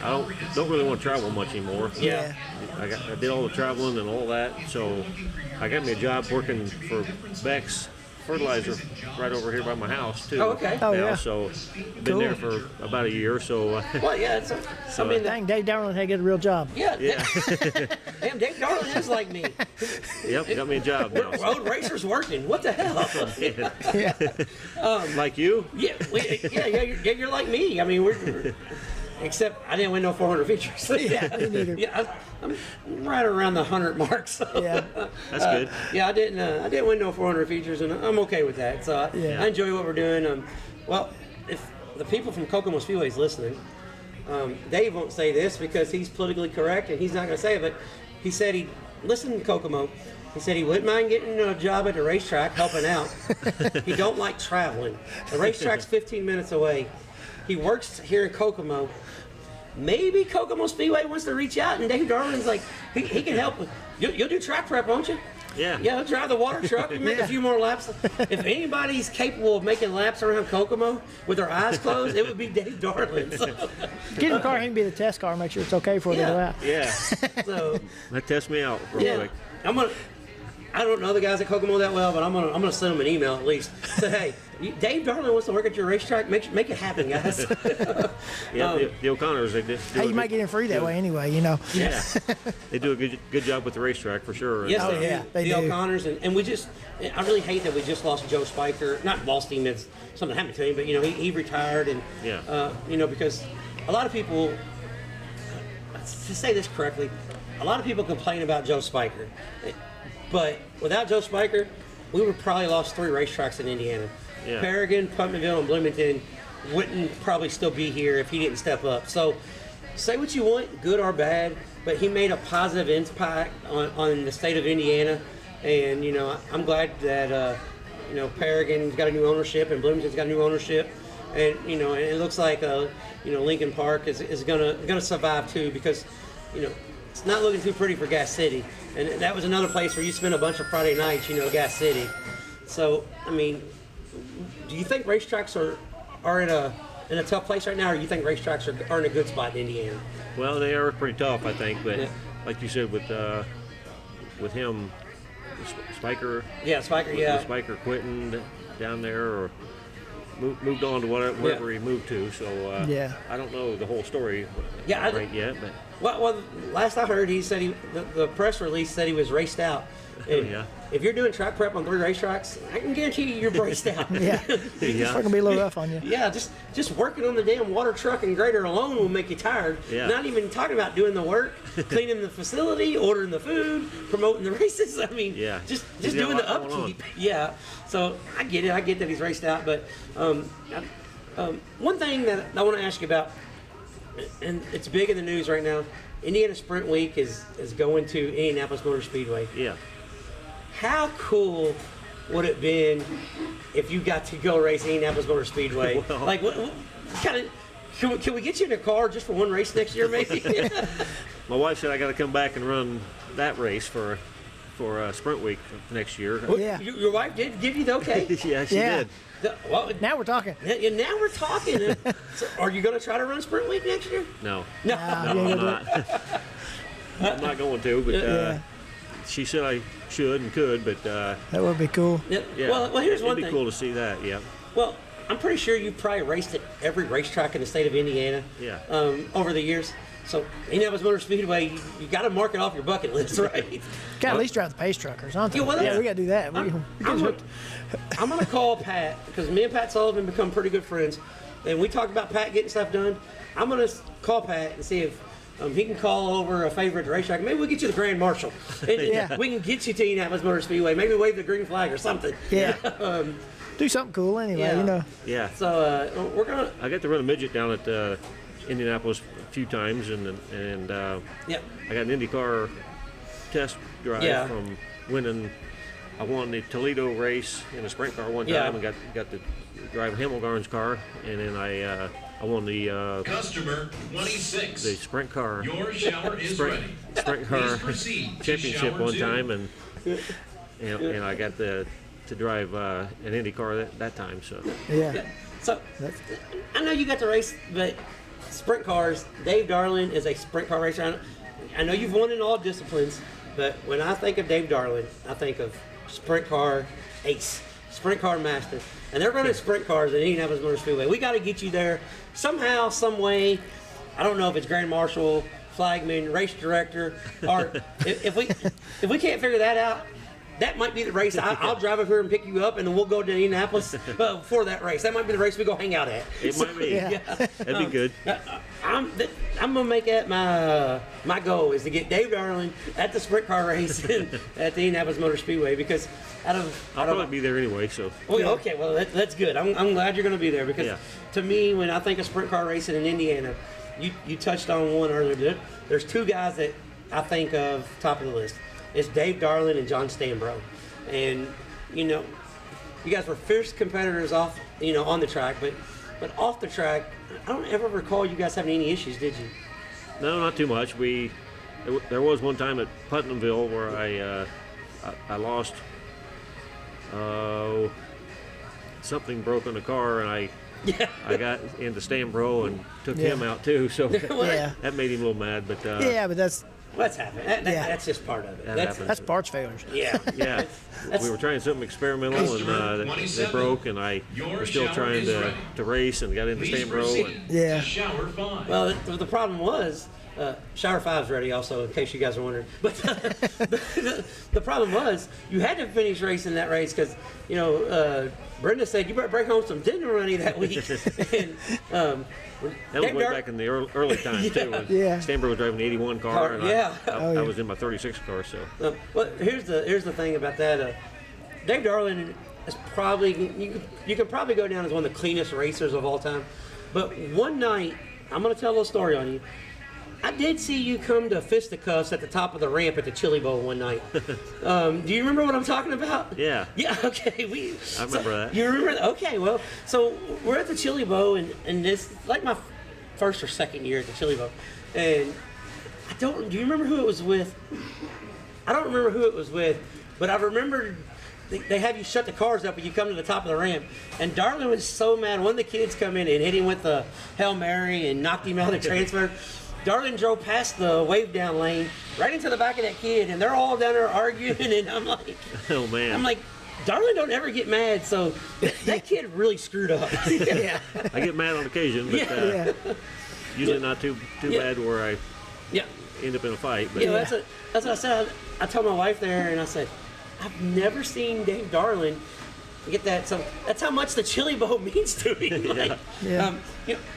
don't really want to travel much anymore. Yeah. I did all the traveling and all that, so I got me a job working for Beck's Fertilizer right over here by my house too. Oh, okay. Oh, now, yeah. So been there for about a year. So Well, yeah. Dang, Dave Darland had to get a real job. Yeah. yeah, Damn, Dave Darland is like me. yep, got me a job now. Road racers working. What the hell? Like you? Yeah, you're like me. I mean, we're except I didn't win no 400 features. Yeah, me neither. Yeah, I'm right around the 100 mark. So Yeah. That's good. yeah, I didn't win no 400 features, and I'm okay with that. So I enjoy what we're doing. Well, if the people from Kokomo Speedway is listening, Dave won't say this because he's politically correct and he's not going to say it, but he said he listened to Kokomo. He said he wouldn't mind getting a job at the racetrack, helping out. He don't like traveling. The racetrack's 15 minutes away. He works here in Kokomo. Maybe Kokomo Speedway wants to reach out, and Dave Darland's like, he can help. You'll do track prep, won't you? Yeah. Yeah, he'll drive the water truck and make a few more laps. If anybody's capable of making laps around Kokomo with their eyes closed, it would be Dave Darland. So, Get in the car, he can be the test car, make sure it's okay before they go out. Yeah. so That test me out real quick. I don't know the guys at Kokomo that well, but I'm gonna send them an email at least. Say, hey, Dave Darland wants to work at your racetrack. Make it happen, guys. Yeah, the O'Connors, they do Hey, you might get in free that way anyway, Yeah, they do a good job with the racetrack for sure. Yes, Oh, they yeah, do. they the do. O'Connors, and we just, I really hate that we just lost Joe Spiker. Not lost him, it's something happened to him, but he retired, and because a lot of people, to say this correctly, a lot of people complain about Joe Spiker, but without Joe Spiker, we would probably lost 3 racetracks in Indiana. Yeah. Paragon, Putmanville, and Bloomington wouldn't probably still be here if he didn't step up. So, say what you want, good or bad, but he made a positive impact on the state of Indiana, and I'm glad that Paragon's got a new ownership and Bloomington's got a new ownership, and and it looks like Lincoln Park is gonna survive too, because it's not looking too pretty for Gas City, and that was another place where you spent a bunch of Friday nights, Gas City. So I mean, do you think racetracks are in a tough place right now, or you think racetracks are in a good spot in Indiana? Well, they are pretty tough, I think, but Yeah. like you said, with him, Spiker. Yeah, Spiker. With Yeah. Spiker quitting down there, or moved on to wherever he moved to. So I don't know the whole story right yet, but Well, last I heard, he said the press release said he was raced out. And Yeah. If you're doing track prep on 3 racetracks, I can guarantee you're raced out. Yeah. It's going to be a little rough on you. Yeah, just working on the damn water truck and grader alone will make you tired. Yeah. Not even talking about doing the work, cleaning the facility, ordering the food, promoting the races. I mean, Yeah. just He's got doing a the lot going on. upkeep. Yeah. So I get it. I get that he's raced out. But one thing that I want to ask you about, and it's big in the news right now, Indiana Sprint Week is going to Indianapolis Motor Speedway. yeah. How cool would it been if you got to go race Indianapolis Motor Speedway? Well- Like, what kind of? Can we get you in a car just for one race next year, maybe? My wife said I got to come back and run that race for Sprint Week next year. Yeah. Your wife did give you the okay. Yeah, she Yeah. did. Well, Now we're talking. now we're talking. So are you going to try to run Sprint Week next year? No, No. Nah, no, you I'm ain't gonna do it. not. I'm not going to. But Yeah. she said I should and could. But That would be cool. Yeah. yeah, Well, here's one it'd thing. be cool to see that. Yeah. Well, I'm pretty sure you probably raced at every racetrack in the state of Indiana. Yeah. Over the years. So Indianapolis Motor Speedway, you got to mark it off your bucket list, right? Got to at least drive the pace truckers, aren't they? Yeah, well, Yeah, we got to do that. I'm gonna call Pat, because me and Pat Sullivan become pretty good friends, and we talked about Pat getting stuff done. I'm gonna call Pat and see if he can call over a favorite racetrack. Maybe we'll get you the Grand Marshal, and Yeah. we can get you to Indianapolis Motor Speedway. Maybe wave the green flag or something. Yeah. Do something cool anyway, Yeah. you know. Yeah. So we're gonna. I got to run a midget down at Indianapolis a few times, and Yep. I got an IndyCar test drive from winning. I won the Toledo race in a sprint car one time and got to drive Hamilgarn's car, and then I won the Customer 26. the sprint car Your shower is ready. sprint car Please proceed to championship shower one 2. time, and I got to drive an Indy car that time. So Yeah. So I know you got to race, but sprint cars. Dave Darland is a sprint car racer. I know you've won in all disciplines, but when I think of Dave Darland, I think of sprint car ace, sprint car master, and they're running sprint cars at Indianapolis Motor Speedway. We got to get you there somehow, some way. I don't know if it's Grand Marshal, flagman, race director, or if we can't figure that out. That might be the race. I'll drive up here and pick you up, and then we'll go to Indianapolis for that race. That might be the race we go hang out at. it might be. Yeah. That'd be good. I'm gonna make that my goal is to get Dave Darland at the sprint car race at the Indianapolis Motor Speedway, because I'll probably be there anyway. So okay, well that's good. I'm glad you're gonna be there, because to me, when I think of sprint car racing in Indiana, you touched on one earlier. There's two guys that I think of top of the list. It's Dave Darland and John Stambro, and you guys were fierce competitors off on the track, but off the track, I don't ever recall you guys having any issues, did you? no, not too much. There was one time at Putnamville where I lost. Something broke on the car, and I got into Stambro and took him out too. So Yeah. that made him a little mad. But Yeah, but that's What's happened? That's just part of it. happens. that's parts failures. Yeah. yeah, we were trying something experimental, and they broke, and I was still trying to race, and got into Please Stambro. proceed Yeah. to shower 5. Well, the problem was, shower 5's ready also, in case you guys are wondering. But the problem was, you had to finish racing that race because, Brenda said, you better bring home some dinner money that week. And, That was way back in the early times too. When Yeah. Stambro was driving the '81 car, and Yeah. I was in my '36 car. So well, here's the thing about that. Dave Darland is probably, you can probably go down as one of the cleanest racers of all time. But one night, I'm going to tell a little story on you. I did see you come to fisticuffs at the top of the ramp at the Chili Bowl one night. Do you remember what I'm talking about? yeah, Yeah, okay. I remember that. You remember that? Okay, well, so we're at the Chili Bowl, and this like my first or second year at the Chili Bowl. And do you remember who it was with? I don't remember who it was with, but I remember they have you shut the cars up and you come to the top of the ramp. And Darland was so mad. One of the kids come in and hit him with the Hail Mary and knocked him out of the transfer. Darland drove past the wave down lane right into the back of that kid, and they're all down there arguing, and I'm like, oh man, I'm like, Darland don't ever get mad, so that kid really screwed up. Yeah. I get mad on occasion, but Yeah. usually not too bad where I Yeah, end up in a fight. But that's what I said. I told my wife there, and I said, I've never seen Dave Darland get that. So that's how much the Chili Bowl means to me. Like, Yeah.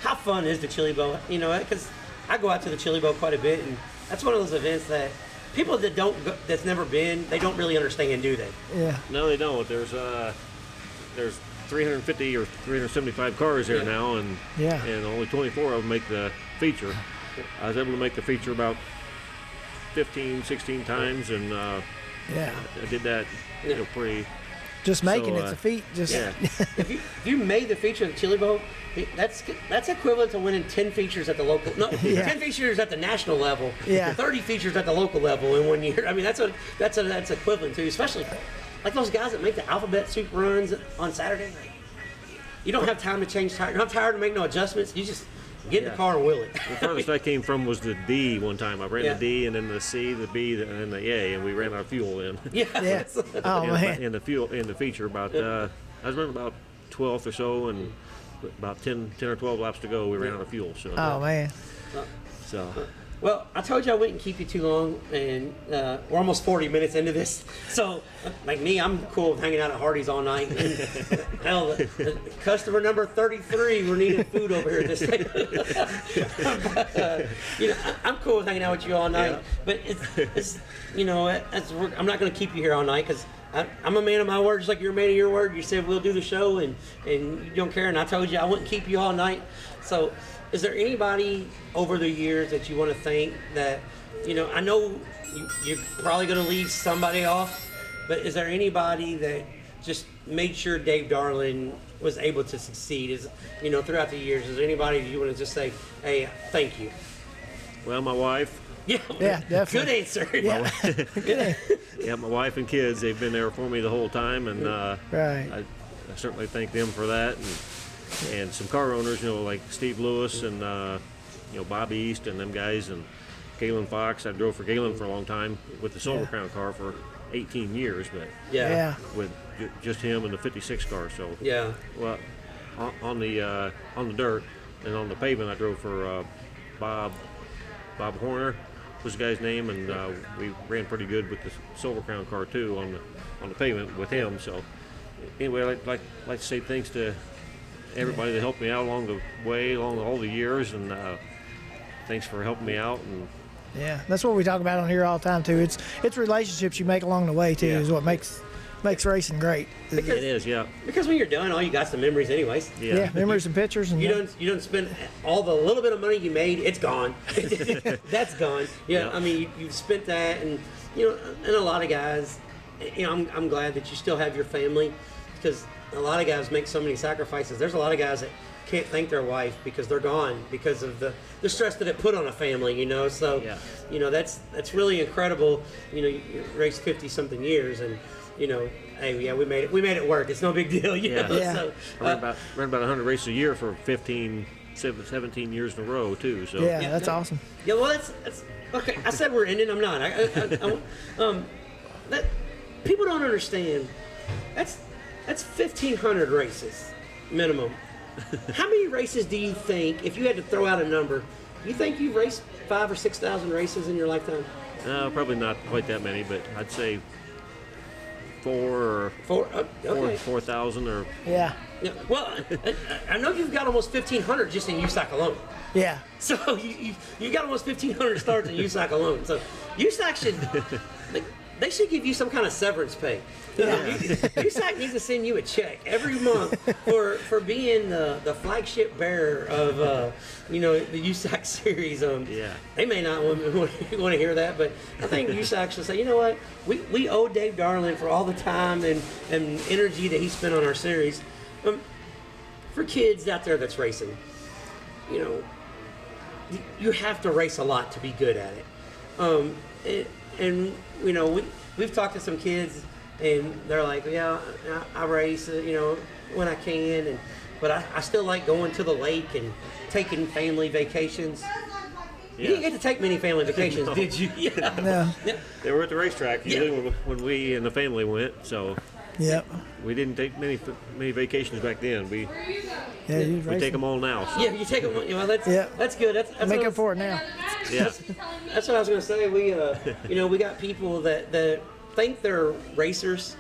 how fun is the Chili Bowl? Because I go out to the Chili Bowl quite a bit, and that's one of those events that people that that's never been, they don't really understand, do they? Yeah. no, they don't. There's 350 or 375 cars here now, and only 24 of them make the feature. I was able to make the feature about 15, 16 times, and Yeah. I did that pretty. Just making So, it's a feat. Just Yeah, If you made the feature of the Chili Bowl, that's equivalent to winning 10 features at the local. No, 10 features at the national level. Yeah. 30 features at the local level in 1 year. I mean, that's equivalent to, especially like those guys that make the alphabet soup runs on Saturday. Like, you don't have time to change tires. You don't have time to make no adjustments. You just get in the car and wheel it. the furthest I came from was the D one time. I ran Yeah. the D, and then the C, the B, and then the A, and we ran out of fuel then. Yeah. Yeah. Oh man. in the feature about I was running about 12th or so, and about 10 or 12 laps to go, we ran out of fuel. So Oh man. so Well, I told you I wouldn't keep you too long, and we're almost 40 minutes into this. So, like me, I'm cool with hanging out at Hardee's all night. And, hell, the customer number 33, we're needing food over here at this day. But, I'm cool with hanging out with you all night. Yeah. But it's I'm not going to keep you here all night because I'm a man of my word, just like you're a man of your word. You said we'll do the show, and you don't care, and I told you I wouldn't keep you all night. So, is there anybody over the years that you want to thank that, I know you're probably going to leave somebody off, but is there anybody that just made sure Dave Darland was able to succeed, throughout the years? Is there anybody you want to just say, hey, thank you? Well, my wife. Yeah, definitely. Good answer. Yeah. Yeah, my wife and kids, they've been there for me the whole time, and right. I certainly thank them for that. And some car owners, like Steve Lewis and Bob East and them guys, and Galen Fox. I drove for Galen for a long time with the Silver Crown car for 18 years, but with just him and the 56 car. So well, on the dirt and on the pavement, I drove for Bob Horner was the guy's name, and we ran pretty good with the Silver Crown car too on the pavement with him. So anyway, I'd like to say thanks to everybody that helped me out along the way, along all the years, and thanks for helping me out. And yeah, that's what we talk about on here all the time too. It's relationships you make along the way too, is what makes racing great. It is, yeah. Because when you're done, all you got's the memories, anyways. Yeah, memories and pictures, and you don't spend all the little bit of money you made. It's gone. That's gone. Yeah, I mean, you've spent that, and and a lot of guys. I'm glad that you still have your family, because a lot of guys make so many sacrifices. There's a lot of guys that can't thank their wife because they're gone because of the stress that it put on a family. So that's really incredible. You raced 50 something years, and hey, we made it work. It's no big deal, Yeah. So, I ran about 100 races a year for 17 years in a row too. So yeah, that's awesome. Yeah, well, that's okay. I said we're ending. I'm not. That people don't understand. That's 1,500 races minimum. How many races do you think, if you had to throw out a number, you think you've raced 5,000 or 6,000 races in your lifetime? Probably not quite that many, but I'd say 4,000 or yeah. Well, I know you've got almost 1,500 just in USAC alone. Yeah. So you got almost 1,500 starts in USAC alone. So USAC they should give you some kind of severance pay. USAC needs to send you a check every month for being the flagship bearer of the USAC series. They may not want to hear that, but I think USAC should say, you know what, we owe Dave Darland for all the time and energy that he spent on our series. For kids out there that's racing, you have to race a lot to be good at it. We've talked to some kids, and they're like, yeah, I race, when I can, but I still like going to the lake and taking family vacations. You didn't get to take many family vacations, No. did you? Yeah. No. They were at the racetrack usually when we and the family went, so Yep. we didn't take many vacations back then. We take them all now. So. Yeah, you take them. That's good. That's Make up for it now. Yeah. That's what I was going to say. We we got people that think they're racers,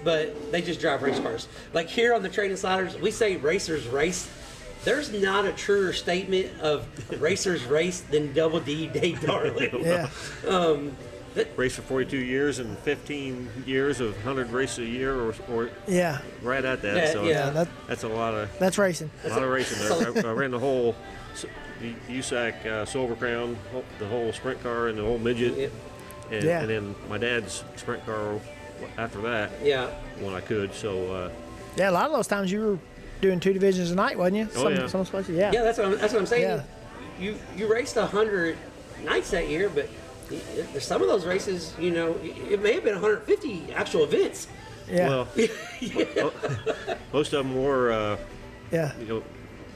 but they just drive race cars. Like here on the Trading Sliders, we say racers race. There's not a truer statement of racers race than Double D Dave Darland. Yeah. Raced for 42 years and 15 years of 100 races a year, or Yeah. right at that. Yeah, so yeah. that's a lot of That's racing. racing there. I ran the whole USAC Silver Crown, the whole sprint car, and the whole midget, and then my dad's sprint car after that. Yeah. When I could. So Yeah, a lot of those times you were doing 2 divisions a night, wasn't you? Some places, yeah. Yeah, that's what I'm saying. Yeah. You raced 100 nights that year, but some of those races, it may have been 150 actual events. Yeah. well, most of them were yeah.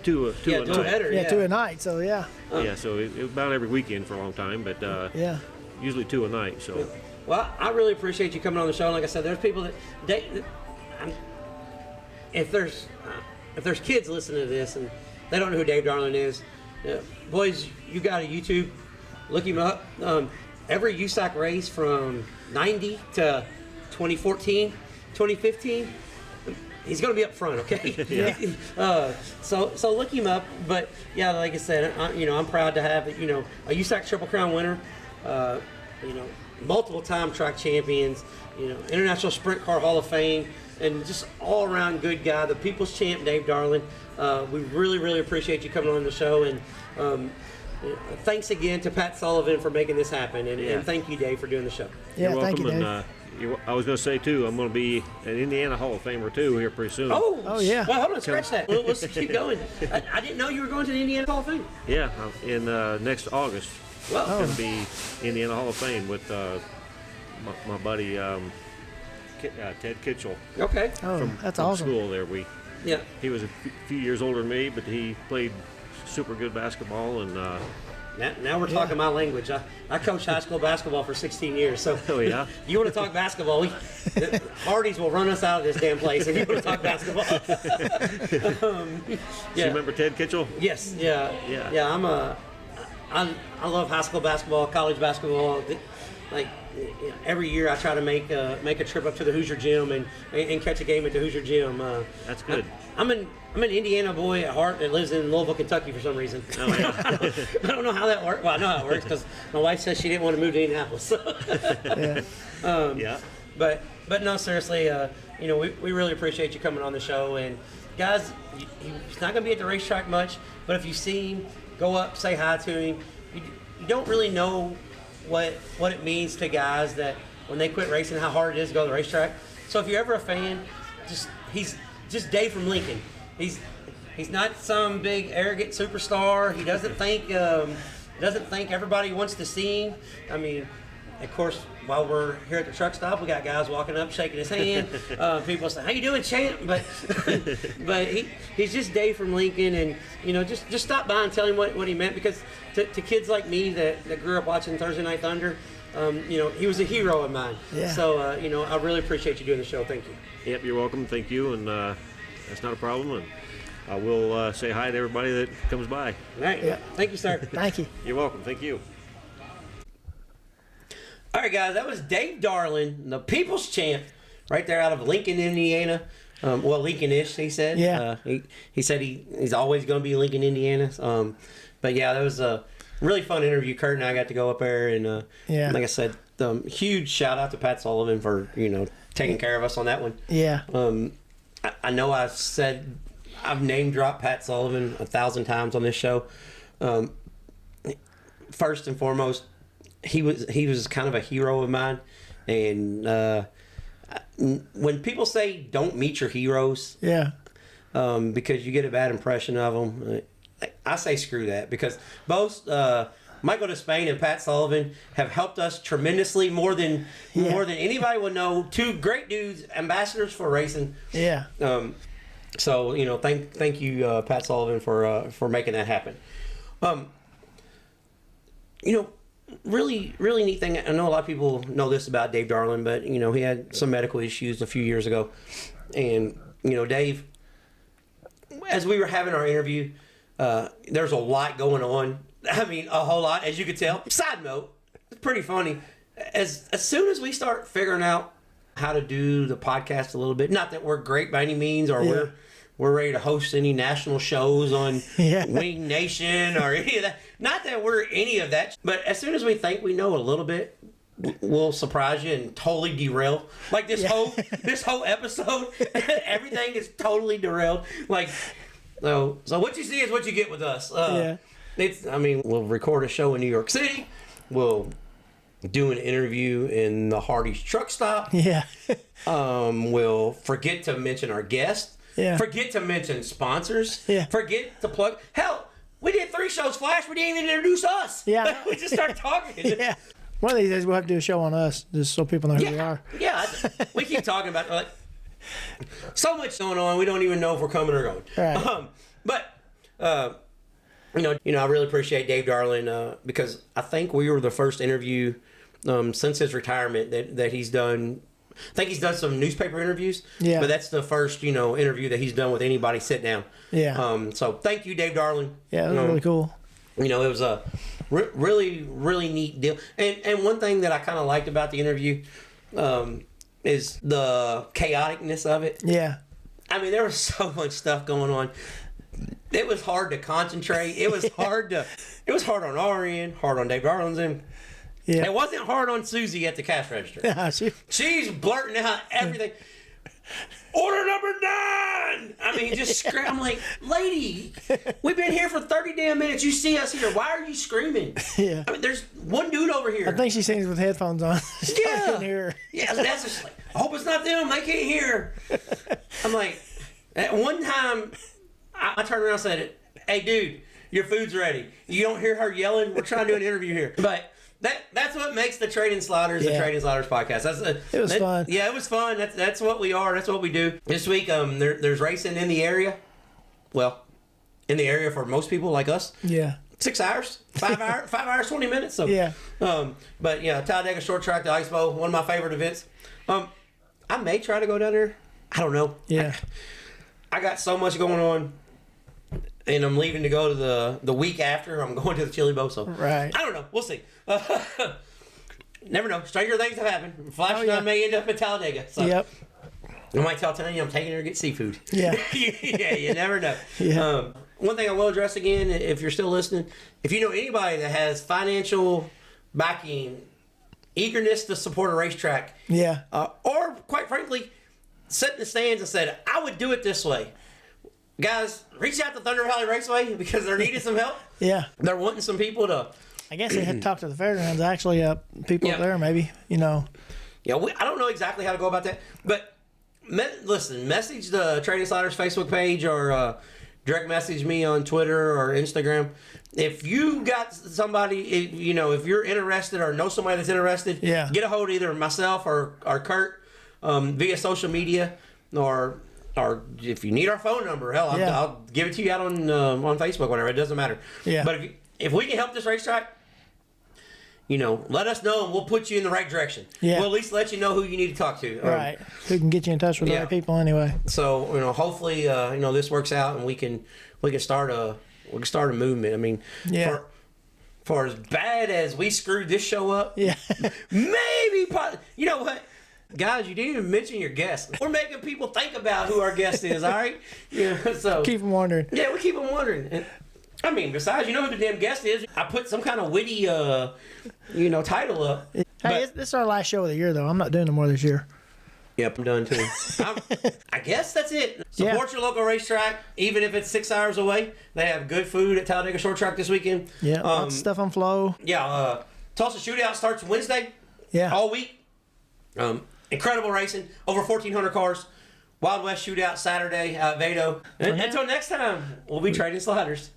two a night. Two-header, Yeah, 2 a night. So yeah. Yeah, so it was about every weekend for a long time, but Yeah. usually 2 a night. So Well, I really appreciate you coming on the show. Like I said, there's people that if there's kids listening to this and they don't know who Dave Darland is, boys, you got a YouTube, look him up. Every USAC race from 90 to 2014, 2015, he's going to be up front, okay? So look him up. But yeah, like I said, I'm proud to have a USAC Triple Crown winner. multiple-time track champions, International Sprint Car Hall of Fame, and just all-around good guy, the people's champ, Dave Darland. We really, really appreciate you coming on the show, and thanks again to Pat Sullivan for making this happen, and thank you, Dave, for doing the show. Yeah, You're welcome. thank you, Dave. And, I was going to say, too, I'm going to be an Indiana Hall of Famer, too, here pretty soon. Oh yeah. Well, hold on, scratch that. Let's keep going. I didn't know you were going to the Indiana Hall of Fame. Yeah, in next August. Well, I'm going to be Indiana Hall of Fame with my buddy Ted Kitchell. okay. Oh, that's from awesome. school there. Yeah. He was a few years older than me, but he played super good basketball, and Now we're talking my language. I coached high school basketball for 16 years, so oh yeah, you want to talk basketball? The Hardys will run us out of this damn place, and you want to talk basketball? So you remember Ted Kitchell? Yes, yeah. I love high school basketball, college basketball. Like every year, I try to make a trip up to the Hoosier Gym and catch a game at the Hoosier Gym. That's good. I'm an Indiana boy at heart that lives in Louisville, Kentucky for some reason. Oh, yeah. I don't know how that works. Well, I know how it works because my wife says she didn't want to move to Indianapolis. Yeah. But no, seriously, we really appreciate you coming on the show. And guys, he's not going to be at the racetrack much, but if you see him, go up, say hi to him. You don't really know what it means to guys that when they quit racing, how hard it is to go to the racetrack. So if you're ever a fan, he's just Dave from Lincoln. He's not some big arrogant superstar. He doesn't think everybody wants to see him. I mean, of course, while we're here at the truck stop, we got guys walking up, shaking his hand. People say, "How you doing, champ?" But he's just Dave from Lincoln, and just stop by and tell him what he meant, because to kids like me that grew up watching Thursday Night Thunder, he was a hero of mine. Yeah. So I really appreciate you doing the show. Thank you. Yep, you're welcome. Thank you, and that's not a problem. And I will say hi to everybody that comes by. All right. Yeah. Thank you, sir. Thank you. You're welcome. Thank you. All right, guys, that was Dave Darland, the people's champ, right there out of Lincoln, Indiana. Lincoln-ish, he said. Yeah. He said he's always going to be Lincoln, Indiana. But yeah, that was a really fun interview. Kurt and I got to go up there, and like I said, huge shout out to Pat Sullivan for taking care of us on that one. Yeah. I know I've name dropped Pat Sullivan 1,000 times on this show. First and foremost, he was kind of a hero of mine, and when people say don't meet your heroes, Yeah. because you get a bad impression of them, I say screw that, because both Michael Despain and Pat Sullivan have helped us tremendously, more than anybody would know. Two great dudes, ambassadors for racing. Yeah. So thank you, Pat Sullivan, for making that happen. Really, really neat thing. I know a lot of people know this about Dave Darland, but he had some medical issues a few years ago, and Dave, as we were having our interview, there's a lot going on. I mean, a whole lot, as you could tell. Side note, it's pretty funny. As soon as we start figuring out how to do the podcast a little bit, not that we're great by any means, or we're ready to host any national shows on Wing Nation or any of that. Not that we're any of that, but as soon as we think we know a little bit, we'll surprise you and totally derail. Like this whole episode, everything is totally derailed. Like, so what you see is what you get with us. We'll record a show in New York City. We'll do an interview in the Hardy's truck stop. Yeah. We'll forget to mention our guest. Yeah. Forget to mention sponsors. Yeah. Forget to plug. Hell, we did 3 shows flash. We didn't even introduce us. Yeah. We just started talking. Yeah. One of these days we'll have to do a show on us, just so people know who we are. Yeah. We keep talking about like so much going on. We don't even know if we're coming or going. Right. I really appreciate Dave Darland because I think we were the first interview since his retirement that he's done. I think he's done some newspaper interviews, but that's the first interview that he's done with anybody sit down. Yeah. So thank you, Dave Darland. Yeah, that was really cool. It was a really, really neat deal. And one thing that I kind of liked about the interview is the chaoticness of it. Yeah. I mean, there was so much stuff going on. It was hard to concentrate. It was hard on our end, hard on Dave Darland's end. Yeah. It wasn't hard on Susie at the cash register. Yeah, She's blurting out everything. Order number 9! I mean, just scream. I'm like, lady, we've been here for 30 damn minutes. You see us here. Why are you screaming? Yeah. I mean, there's one dude over here. I think she sings with headphones on. Yeah. I can hear her. Yeah, that's just like, I hope it's not them. They can't hear. I'm like, at one time, I turned around and said, hey, dude, your food's ready. You don't hear her yelling? We're trying to do an interview here. But that's what makes the Trading Sliders the Trading Sliders podcast. It was fun. Yeah, it was fun. That's what we are. That's what we do. This week, there's racing in the area. Well, in the area for most people like us. Yeah. 6 hours, 5 hours, 5 hours, 20 minutes. So yeah. But yeah, Talladega Short Track, the Ice Bowl, one of my favorite events. I may try to go down there. I don't know. Yeah. I got so much going on. And I'm leaving to go to the week after. I'm going to the Chili Bowl, so right. I don't know. We'll see. Never know. Stranger things have happened. Flash and I may end up in Talladega. So. Yep. I might tell Tanya I'm taking her to get seafood. Yeah. Yeah, you never know. Yeah. One thing I will address again, if you're still listening, if you know anybody that has financial backing, eagerness to support a racetrack, yeah, or quite frankly, sit in the stands and said, I would do it this way. Guys, reach out to Thunder Valley Raceway because they're needing some help. Yeah. They're wanting some people to... I guess they had talked to the fairgrounds, actually, people up there maybe, Yeah, I don't know exactly how to go about that. But, listen, message the Trading Sliders Facebook page or direct message me on Twitter or Instagram. If you got somebody, if you're interested or know somebody that's interested, get a hold of either myself or Kurt via social media or if you need our phone number, hell, I'll give it to you out on Facebook, whatever. It doesn't matter. Yeah. But if we can help this racetrack, let us know and we'll put you in the right direction. Yeah. We'll at least let you know who you need to talk to. Right. Who can get you in touch with the right people anyway. So, hopefully, this works out and we can start a movement. I mean, for as bad as we screwed this show up, maybe, you know what? Guys, you didn't even mention your guest. We're making people think about who our guest is, all right? So keep them wondering. Yeah, we keep them wondering. And, I mean, besides, you know who the damn guest is. I put some kind of witty, title up. Hey, this is our last show of the year, though. I'm not doing no more this year. Yep, I'm done, too. I guess that's it. Support your local racetrack, even if it's 6 hours away. They have good food at Talladega Short Track this weekend. Yeah, lots of stuff on Flow. Yeah, Tulsa Shootout starts Wednesday. Yeah. All week. Incredible racing. Over 1,400 cars. Wild West Shootout Saturday at Vado. Until next time, we'll be Trading Sliders.